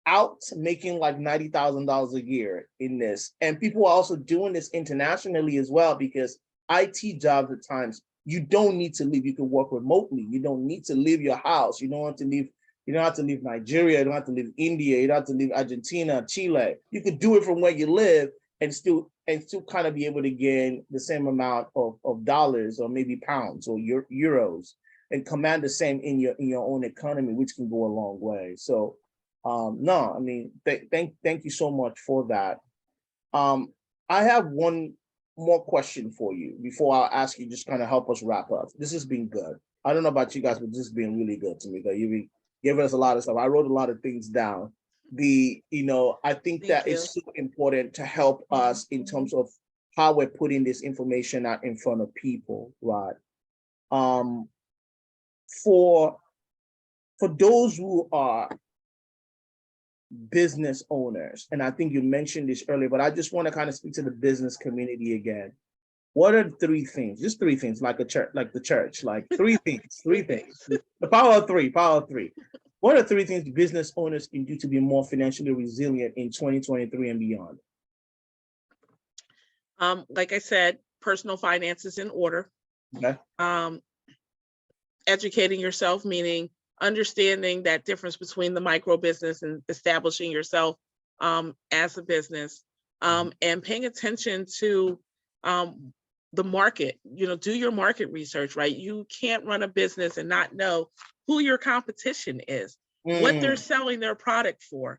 out making like $90,000 a year in this. And people are also doing this internationally as well, because IT jobs at times, you don't need to leave. You can work remotely. You don't need to leave your house. You don't have to leave. You don't have to leave Nigeria. You don't have to leave India. You don't have to leave Argentina, Chile. You could do it from where you live and still kind of be able to gain the same amount of dollars, or maybe pounds or euros, and command the same in your own economy, which can go a long way. So no, I mean, thank you so much for that. I have one more question for you before I'll ask you, just kind of help us wrap up. This has been good. I don't know about you guys, but this has been really good to me. You've been giving us a lot of stuff. I wrote a lot of things down. I think that it's so important to help us in terms of how we're putting this information out in front of people, right? For those who are business owners, and I think you mentioned this earlier, but I just want to kind of speak to the business community again. What are 3 things? Just 3 things, like a church, like the church, like 3 things, 3 things. The power of 3, power of 3. What are 3 things business owners can do to be more financially resilient in 2023 and beyond? Like I said, personal finances in order. Okay. Educating yourself, meaning understanding that difference between the micro business and establishing yourself as a business, and paying attention to the market. Do your market research, right? You can't run a business and not know who your competition is, what they're selling their product for.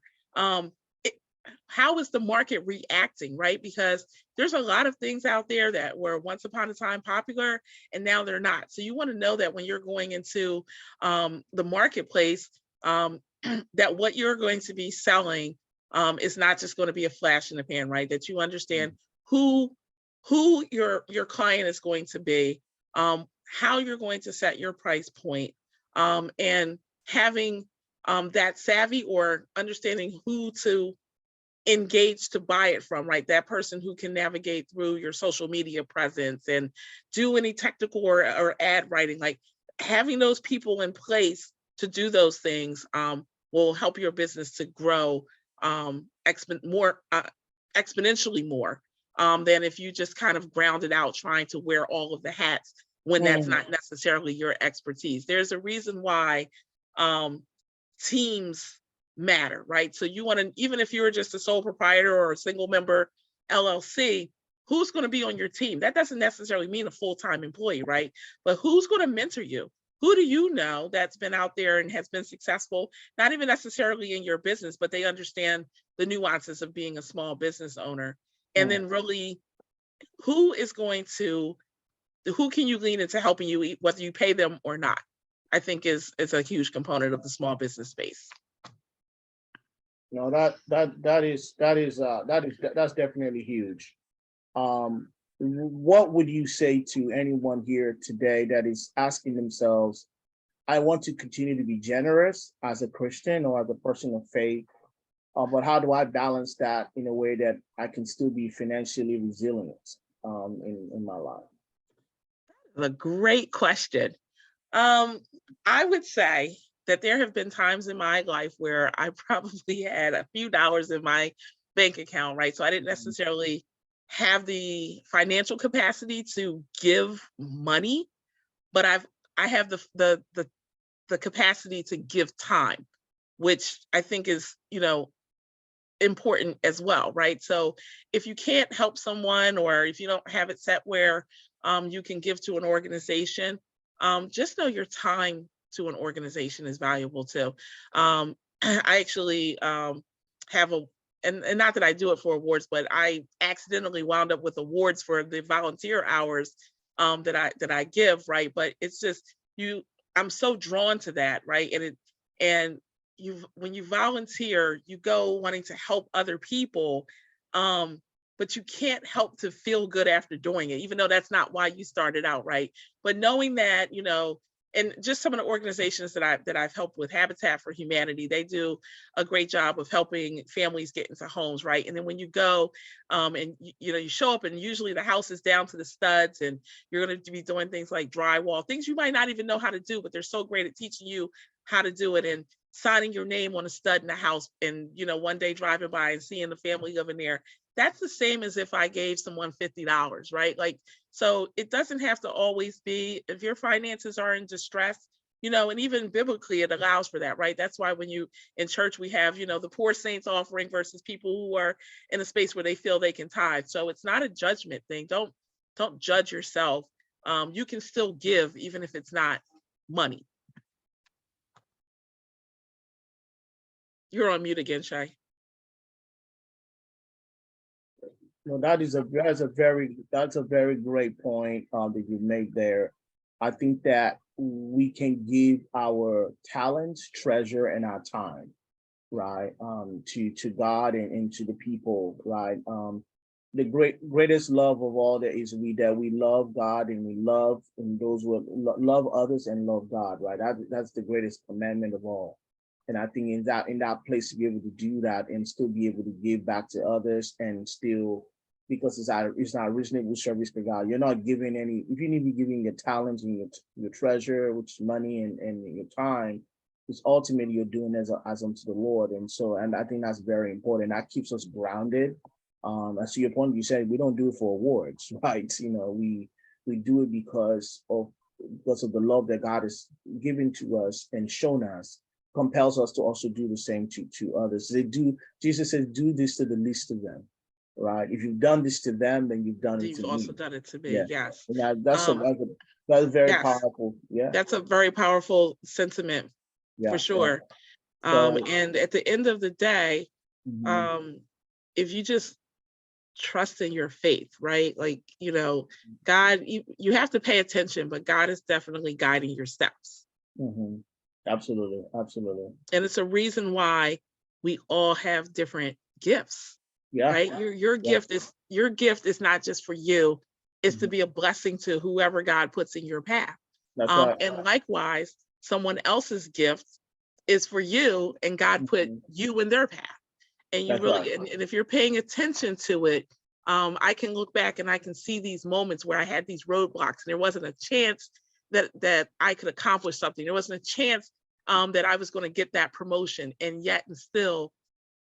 How is the market reacting, right? Because there's a lot of things out there that were once upon a time popular and now they're not. So you want to know that when you're going into the marketplace, that what you're going to be selling is not just going to be a flash in the pan, right? That you understand who your client is going to be, how you're going to set your price point, and having that savvy or understanding who to engage to buy it from, right? That person who can navigate through your social media presence and do any technical or ad writing. Like having those people in place to do those things will help your business to grow exponentially more than if you just kind of ground it out trying to wear all of the hats when that's not necessarily your expertise. There's a reason why teams matter, right? So you want to, even if you're just a sole proprietor or a single member LLC, who's going to be on your team? That doesn't necessarily mean a full-time employee, right? But who's going to mentor you? Who do you know that's been out there and has been successful, not even necessarily in your business, but they understand the nuances of being a small business owner? And then really, who can you lean into helping you, whether you pay them or not? I think is a huge component of the small business space. No, that's definitely huge. What would you say to anyone here today that is asking themselves, I want to continue to be generous as a Christian or as a person of faith, but how do I balance that in a way that I can still be financially resilient in my life? A great question. I would say that there have been times in my life where I probably had a few dollars in my bank account, right? So I didn't necessarily have the financial capacity to give money, but I have the capacity to give time, which I think is, important as well, right? So if you can't help someone, or if you don't have it set where you can give to an organization, just know your time to an organization is valuable too. I actually have and not that I do it for awards, but I accidentally wound up with awards for the volunteer hours that I give, right? But it's just I'm so drawn to that, right? And when you volunteer, you go wanting to help other people, but you can't help to feel good after doing it, even though that's not why you started out, right? But knowing that, and just some of the organizations that I've helped with, Habitat for Humanity, they do a great job of helping families get into homes, right? And then when you go, and you show up, and usually the house is down to the studs, and you're going to be doing things like drywall, things you might not even know how to do, but they're so great at teaching you how to do it, and signing your name on a stud in the house, and one day driving by and seeing the family living there. That's the same as if I gave someone $50, right? Like, so it doesn't have to always be, if your finances are in distress, and even biblically it allows for that, right? That's why when in church we have, the poor saints offering versus people who are in a space where they feel they can tithe. So it's not a judgment thing. Don't judge yourself. You can still give even if it's not money. You're on mute again, Shay. No, that's a very great point that you make there. I think that we can give our talents, treasure, and our time, right, to God and to the people, right. The greatest love of all that is that we love God, and we love, and those who love others and love God, right. That's the greatest commandment of all. And I think in that place to be able to do that and still be able to give back to others, and still, because it's not reasonable service to God. You're not giving any, if you need to be giving your talents and your treasure, which is money, and your time, it's ultimately you're doing as unto the Lord. And so, and I think that's very important. That keeps us grounded. As to your point, you said we don't do it for awards, right? We do it because of the love that God has given to us and shown us, compels us to also do the same to others. Jesus says, do this to the least of them, right? If you've done this to them, then you've done it to me. You've also done it to me. Yeah. Yes. And that's very yes. powerful. Yeah. That's a very powerful sentiment, for sure. Yeah. So, and at the end of the day, if you just trust in your faith, right? Like, God, you have to pay attention, but God is definitely guiding your steps. Absolutely. And it's a reason why we all have different gifts. Yeah. Right. Your gift is not just for you. It's to be a blessing to whoever God puts in your path. That's right. And likewise, someone else's gift is for you, and God put you in their path. And you really, and if you're paying attention to it, I can look back and I can see these moments where I had these roadblocks, and there wasn't a chance that I could accomplish something. There wasn't a chance that I was going to get that promotion, and yet and still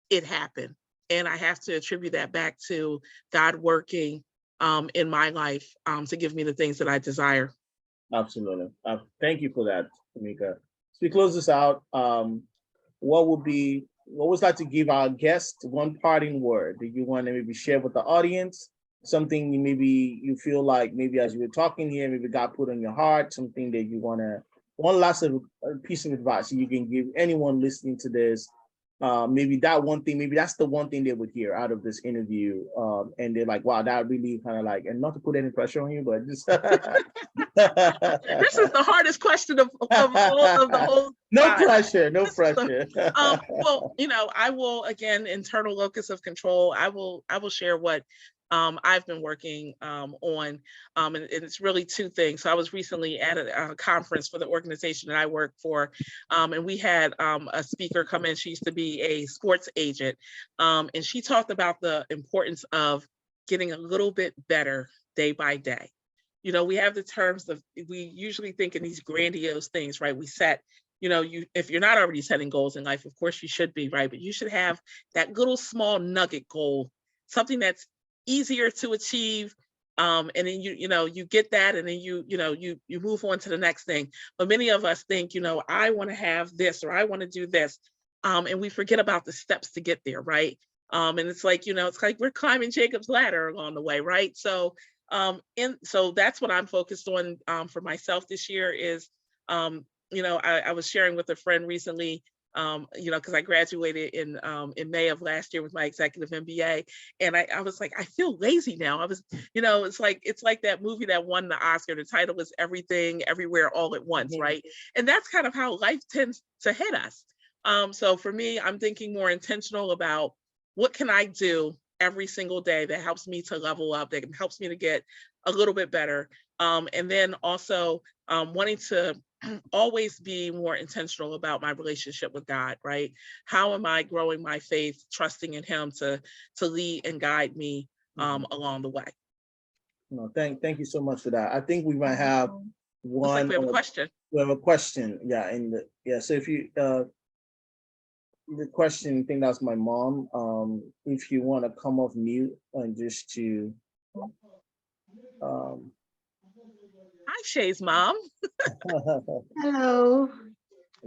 it happened. And I have to attribute that back to God working in my life to give me the things that I desire. Absolutely. Thank you for that, Tameka. So we close this out. What would like to give our guest one parting word that you want to maybe share with the audience? Something maybe you feel like maybe as you were talking here, maybe God put on your heart, something that you want to, one last piece of advice you can give anyone listening to this. Maybe that one thing, maybe that's the one thing they would hear out of this interview. And they're like, wow, that really kind of like, and not to put any pressure on you, but just. This is the hardest question of all of the whole No time. pressure. Well, I will, again, internal locus of control. I will share what I've been working on, and it's really two things. So I was recently at a conference for the organization that I work for, and we had a speaker come in. She used to be a sports agent, and she talked about the importance of getting a little bit better day by day. We have the terms of, we usually think in these grandiose things, right? We set, if you're not already setting goals in life, of course you should be, right? But you should have that little small nugget goal, something that's easier to achieve. And then you get that, and then you move on to the next thing. But many of us think, I want to have this, or I want to do this. And we forget about the steps to get there, right? And it's like, it's like we're climbing Jacob's ladder along the way, right? So so that's what I'm focused on for myself this year is, I was sharing with a friend recently, you know, because I graduated in May of last year with my executive MBA, and I was like, I feel lazy now. I was, you know, it's like that movie that won the Oscar. The title is Everything, Everywhere, All at Once, right? And that's kind of how life tends to hit us. So for me, I'm thinking more intentional about what can I do every single day that helps me to level up, that helps me to get a little bit better. And then also wanting to always be more intentional about my relationship with God, right? How am I growing my faith, trusting in Him to lead and guide me along the way? No, thank you so much for that. I think we might have Looks like one. we have a question. We have a question. Yeah, so if you the question, I think that's my mom. If you want to come off mute and just to Hi, Shay's mom. Hello.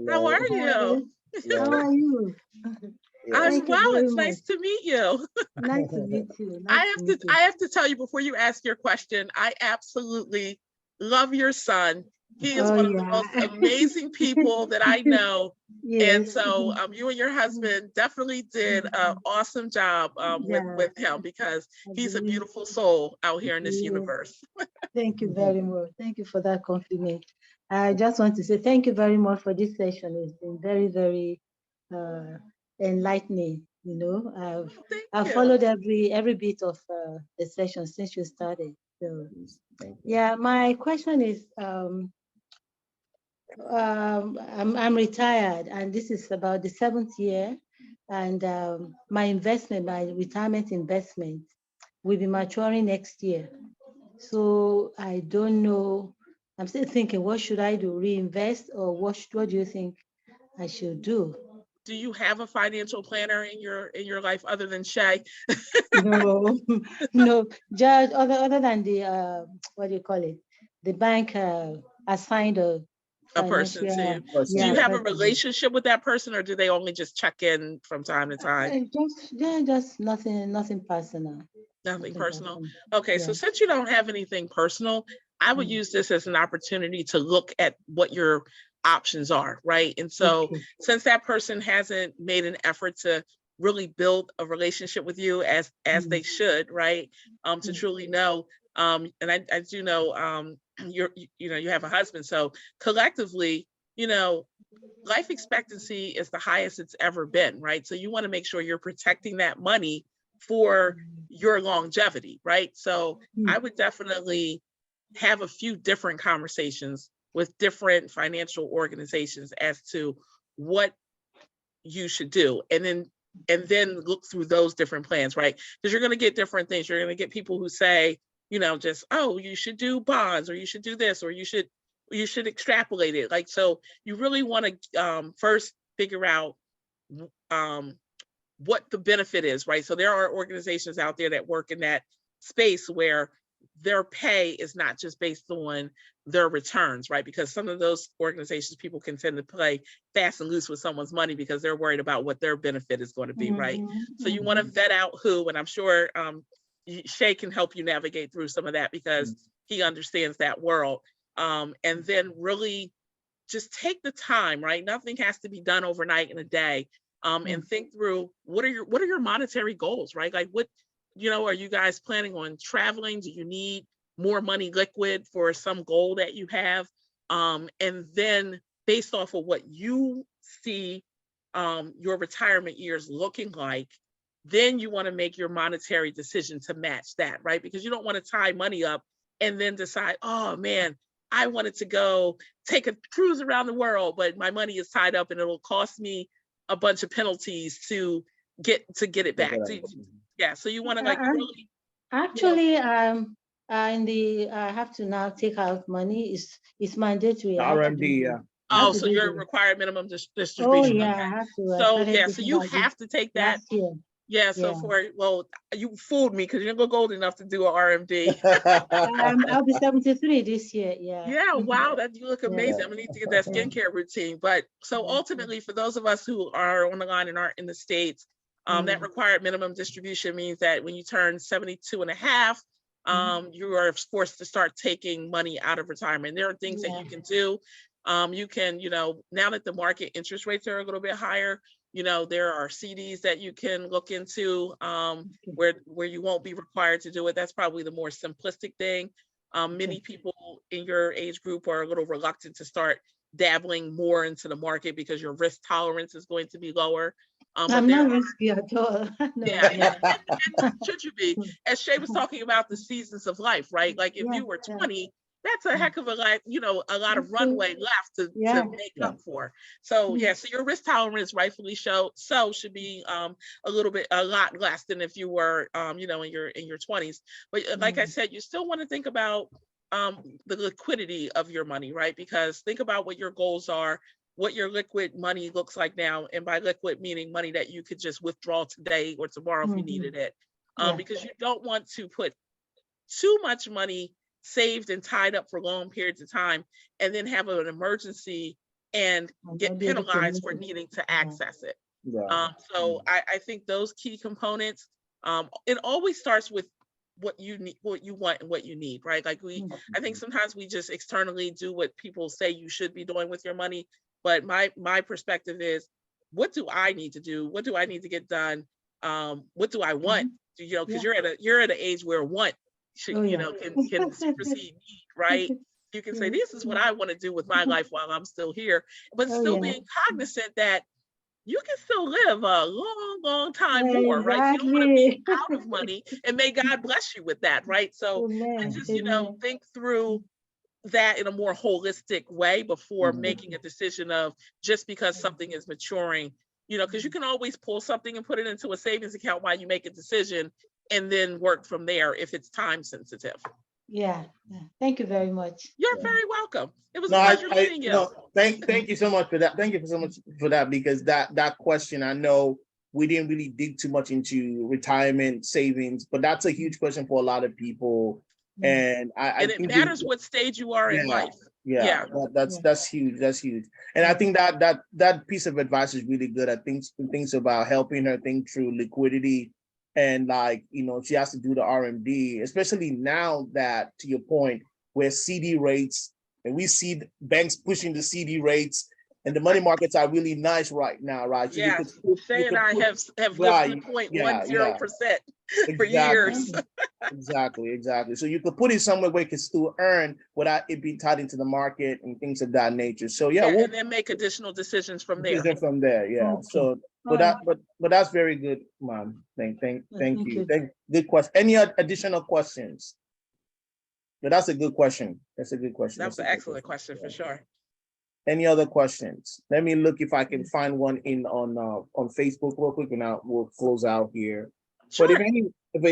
How are Hello. you? How are you? I'm Thank you well. very It's much. nice to meet you. Nice to meet you. Nice to meet you. I have to tell you before you ask your question, I absolutely love your son. He is one of the most amazing people that I know. Yes. And so you and your husband definitely did an awesome job with him, because he's a beautiful soul out here in this universe. Thank you very much. Thank you for that compliment. I just want to say thank you very much for this session. It's been very, very enlightening. You know, I've followed every bit of the session since you started. So yeah, my question is, I'm retired, and this is about the 7th year, and my retirement investment will be maturing next year. So I don't know. I'm still thinking, what should I do? Reinvest, or what do you think I should do? Do you have a financial planner in your life other than Shay? No, no, just other than the what do you call it? The bank assigned a person to you. financial, Do you have a person. relationship with that person, or do they only just check in from time to time? Just nothing personal. Nothing personal. Okay, so since you don't have anything personal, I would use this as an opportunity to look at what your options are, right? And so since that person hasn't made an effort to really build a relationship with you as they should, right? To truly know, and I do know you have a husband, so collectively, you know, life expectancy is the highest it's ever been, right? So you want to make sure you're protecting that money for your longevity, right? So I would definitely have a few different conversations with different financial organizations as to what you should do, and then look through those different plans, right? Because you're going to get different things. You're going to get people who say, you know, just, oh, you should do bonds, or you should do this, or you should extrapolate it. Like, so you really want to first figure out what the benefit is, right? So there are organizations out there that work in that space where their pay is not just based on their returns, right? Because some of those organizations, people can tend to play fast and loose with someone's money because they're worried about what their benefit is going to be, right? So you want to vet out who, and I'm sure Shay can help you navigate through some of that because he understands that world. And then really just take the time, right? Nothing has to be done overnight in a day. And think through what are your monetary goals, right? Like, what, you know, are you guys planning on traveling? Do you need more money liquid for some goal that you have? And then based off of what you see your retirement years looking like, then you want to make your monetary decision to match that, right? Because you don't want to tie money up and then decide, oh man, I wanted to go take a cruise around the world, but my money is tied up and it'll cost me a bunch of penalties to get it back. Yeah, so you want to like really. Actually, in the I have to now take out money. It's mandatory. RMD, yeah. Oh, so you're required minimum distribution. Oh yeah, okay. I have to. So yeah, so you have to take that. Yeah, so you fooled me because you're not old enough to do an RMD. I'll be 73 this year. Yeah. Yeah, wow, that you look amazing. I'm gonna need to get that skincare routine. But so ultimately, for those of us who are on the line and aren't in the States, that required minimum distribution means that when you turn 72 and a half, you are forced to start taking money out of retirement. There are things that you can do You can, now that the market interest rates are a little bit higher, there are CDs that you can look into, where you won't be required to do it. That's probably the more simplistic thing. Many people in your age group are a little reluctant to start dabbling more into the market because your risk tolerance is going to be lower. But I'm there not are, risky at all. No, yeah, no. and should you be? As Shay was talking about the seasons of life, right? Like if Yeah, you were yeah. 20, that's a heck of a life, a lot of Okay. runway left to Yeah. make Yeah. up for. So yeah, so your risk tolerance rightfully should be a lot less than if you were in your 20s. But like I said, you still want to think about the liquidity of your money, right? Because think about what your goals are, what your liquid money looks like now. And by liquid, meaning money that you could just withdraw today or tomorrow if you needed it. Yeah. Because you don't want to put too much money saved and tied up for long periods of time and then have an emergency and get penalized for needing to access it. Yeah. So I think those key components, it always starts with what you need, what you want, and what you need, right? Like I think sometimes we just externally do what people say you should be doing with your money. But my perspective is, what do I need to do? What do I need to get done? What do I want? Because you're at an age where want should, can supersede need, right? You can say, this is what I want to do with my life while I'm still here, but still being cognizant that you can still live a long, long time more, right? You don't want to be out of money, and may God bless you with that, right? So I just, think through that in a more holistic way before making a decision of just because something is maturing, because you can always pull something and put it into a savings account while you make a decision and then work from there if it's time sensitive. Yeah. Thank you very much. You're very welcome. It was a pleasure meeting you. No, thank you so much for that. Thank you so much for that, because that question, I know we didn't really dig too much into retirement savings, but that's a huge question for a lot of people. And I it think matters what stage you are in life. Yeah. That's huge. That's huge. And I think that piece of advice is really good. I think things about helping her think through liquidity, and she has to do the RMD, especially now that, to your point, where CD rates, and we see banks pushing the CD rates, and the money markets are really nice right now, right? So yeah, Shay and I have lived 0.10% for years. Exactly. So you could put it somewhere where you can still earn without it being tied into the market and things of that nature. So and then make additional decisions from there. Yeah. So, but that's very good, ma'am. Thank you. Good question. Any additional questions? But that's a good question. That's a good question. That was an excellent question for sure. Any other questions? Let me look if I can find one on Facebook real quick, and we'll close out here. Sure. But if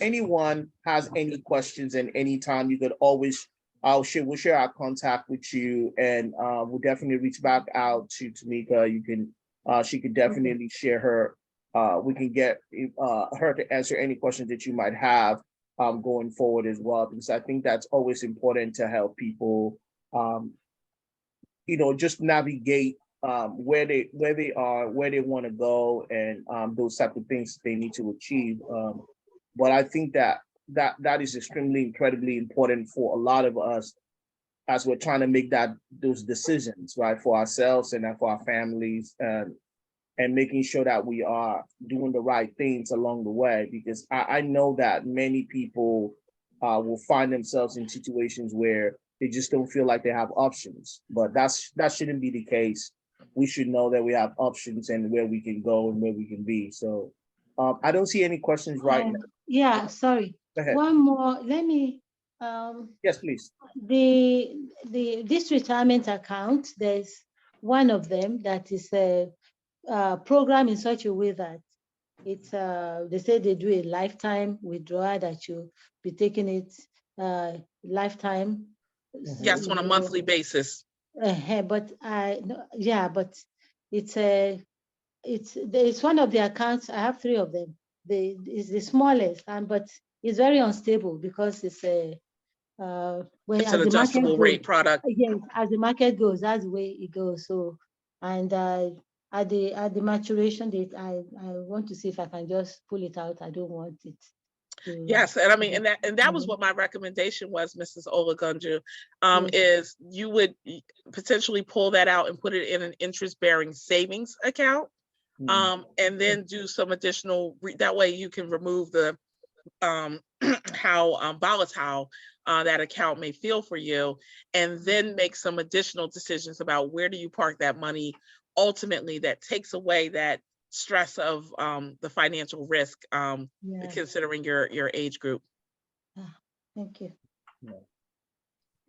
anyone has any questions, and anytime, you could always we'll share our contact with you, and we'll definitely reach back out to Tameka. You can she could definitely share her. We can get her to answer any questions that you might have going forward as well, because I think that's always important to help people just navigate where they are, where they want to go, and those type of things they need to achieve. But I think that is incredibly important for a lot of us as we're trying to make those decisions, right, for ourselves and for our families, and making sure that we are doing the right things along the way. Because I know that many people will find themselves in situations where they just don't feel like they have options, but that shouldn't be the case. We should know that we have options and where we can go and where we can be. So I don't see any questions right now. Yeah, sorry. Go ahead. One more. Let me. Yes, please. This retirement account, there's one of them that is a program in such a way that it's they say they do a lifetime withdrawal, that you be taking it lifetime. Yes, on a monthly basis. But it's one of the accounts. I have three of them. It's the smallest, but it's very unstable because it's a it's an adjustable rate product. Yes, as the market goes, that's the way it goes. So, and at the maturation date, I want to see if I can just pull it out. I don't want it. Yes, and I mean, and that was Mhm. what my recommendation was, Mrs. Olagunju, Yes. is you would potentially pull that out and put it in an interest-bearing savings account, and then do some additional, that way you can remove the how volatile that account may feel for you, and then make some additional decisions about where do you park that money ultimately that takes away that stress of the financial risk, Yeah. considering your age group. Thank you.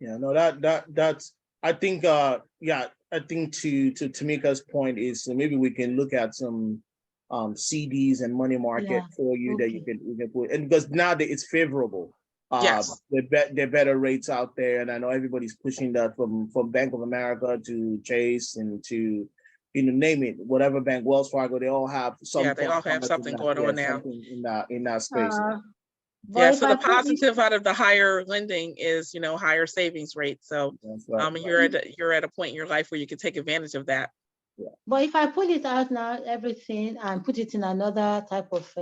Yeah, no, that's, I think, yeah, I think to Tameka's point is maybe we can look at some CDs and money market Yeah. for you that you Okay. can put, and because now that it's favorable, Yes. there are better rates out there, and I know everybody's pushing that from Bank of America to Chase and to, you know, name it, whatever bank, Wells Fargo, they all have some Yeah, they all have product in something that, going yeah, on now. something in that space. Uh, Yeah, but if so I the put it, positive out of the higher lending is, you know, higher savings rate. So That's right. you're at a point in your life where you can take advantage of that. but if I pull it out now, everything, and put it in another type of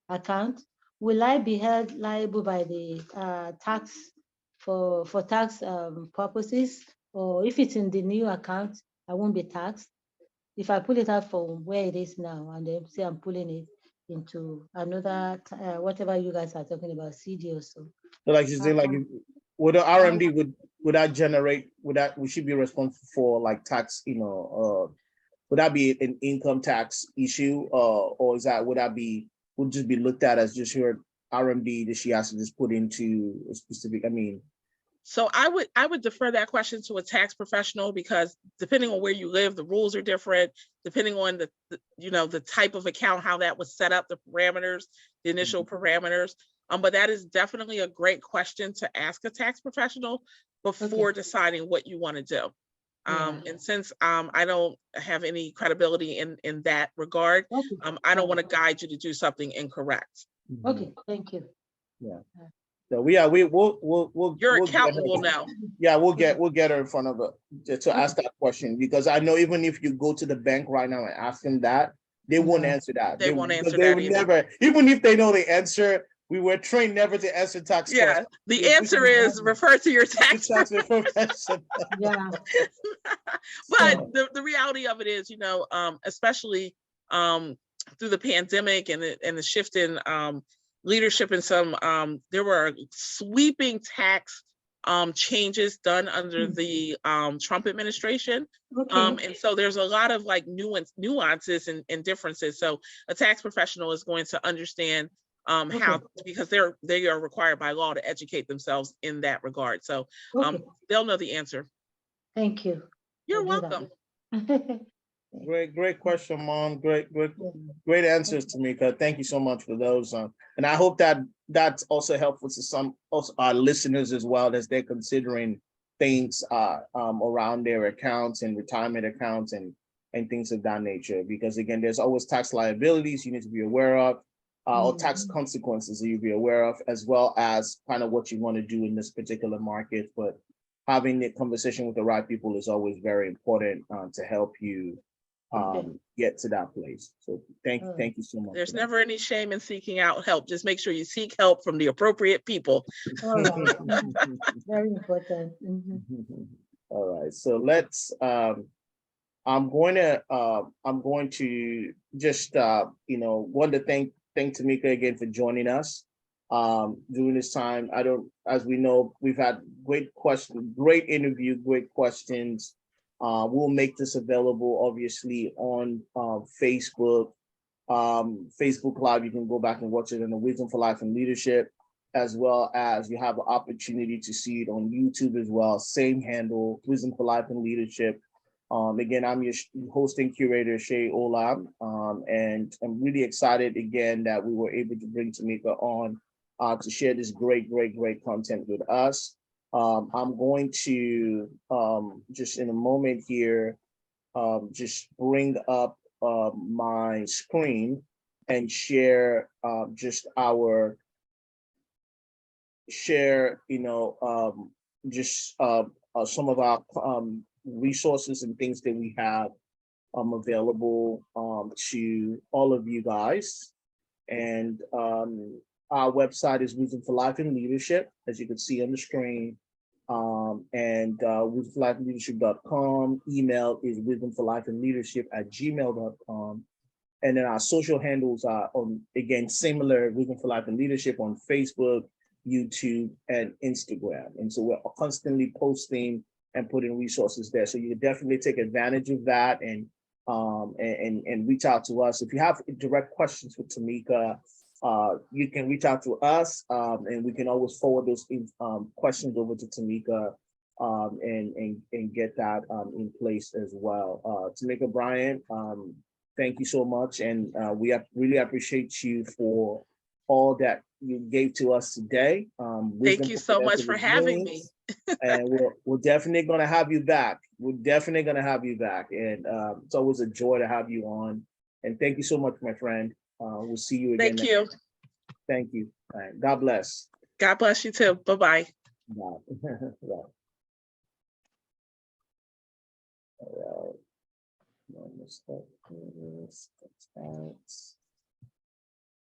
account, will I be held liable by the tax for tax purposes? Or if it's in the new account, I won't be taxed. If I pull it out from where it is now, and then say I'm pulling it into another whatever you guys are talking about, CD or so. So like she's saying, like, would the How- RMD would that generate, would she be responsible for like tax, you know, would that be an income tax issue, or is that, would just be looked at as just her RMD that she has to just put into a specific, I mean. So I would defer that question to a tax professional, because depending on where you live, the rules are different, depending on the you know, the type of account, how that was set up, the parameters, the initial parameters. But that is definitely a great question to ask a tax professional before deciding what you want to do. Yeah. And since I don't have any credibility in that regard, Okay. I don't want to guide you to do something incorrect. Okay, thank you. Yeah. So we'll Your get her. accountant will know. Yeah, we'll get her in front of her to ask that question, because I know even if you go to the bank right now and ask them that, they won't No. answer that. They won't because answer they that would either. never, even if they know the answer, we were trained never to answer tax Yeah, questions. the answer is refer to your tax. Tax profession. Yeah. But the reality of it is, you know, especially through the pandemic and the shift in leadership in some, there were sweeping tax changes done under the Trump administration. Okay. And so there's a lot of like nuances and differences. So a tax professional is going to understand how, because they are required by law to educate themselves in that regard. So they'll know the answer. Thank you. You're welcome. Great question, Mom. Great answers, Tameka. Thank you so much for those. And I hope that that's also helpful to some also our listeners as well, as they're considering things around their accounts and retirement accounts and things of that nature. Because again, there's always tax liabilities you need to be aware of, or tax consequences that you be aware of, as well as kind of what you want to do in this particular market. But having a conversation with the right people is always very important to help you get to that place. So thank you so much. There's never any shame in seeking out help. Just make sure you seek help from the appropriate people. All right. Very important. All right. So let's I'm going to just want to thank Tameka again for joining us during this time. As we know, we've had great interview, great questions. We'll make this available, obviously, on Facebook, Facebook Live. You can go back and watch it on the Wisdom for Life and Leadership, as well as you have an opportunity to see it on YouTube as well. Same handle, Wisdom for Life and Leadership. Again, I'm your host and curator, Shay Olam, and I'm really excited again that we were able to bring Tameka on to share this great content with us. I'm going to just in a moment here, just bring up my screen and share just our some of our resources and things that we have available to all of you guys. And our website is Wisdom for Life and Leadership, as you can see on the screen. And wisdomforlifeandleadership.com. Email is wisdomforlifeandleadership@gmail.com. And then our social handles are again, similar, Wisdom for Life and Leadership on Facebook, YouTube, and Instagram. And so we're constantly posting and putting resources there. So you can definitely take advantage of that and reach out to us. If you have direct questions for Tameka, you can reach out to us, and we can always forward those questions over to Tameka, and get that in place as well. Tameka Bryant, thank you so much, and we really appreciate you for all that you gave to us today. Thank you so much for having me. And we're definitely going to have you back. We're definitely going to have you back, and it's always a joy to have you on. And thank you so much, my friend. We'll see you again. Thank you. Thank you. All right. God bless. God bless you too. Bye-bye. Bye. Bye. All right.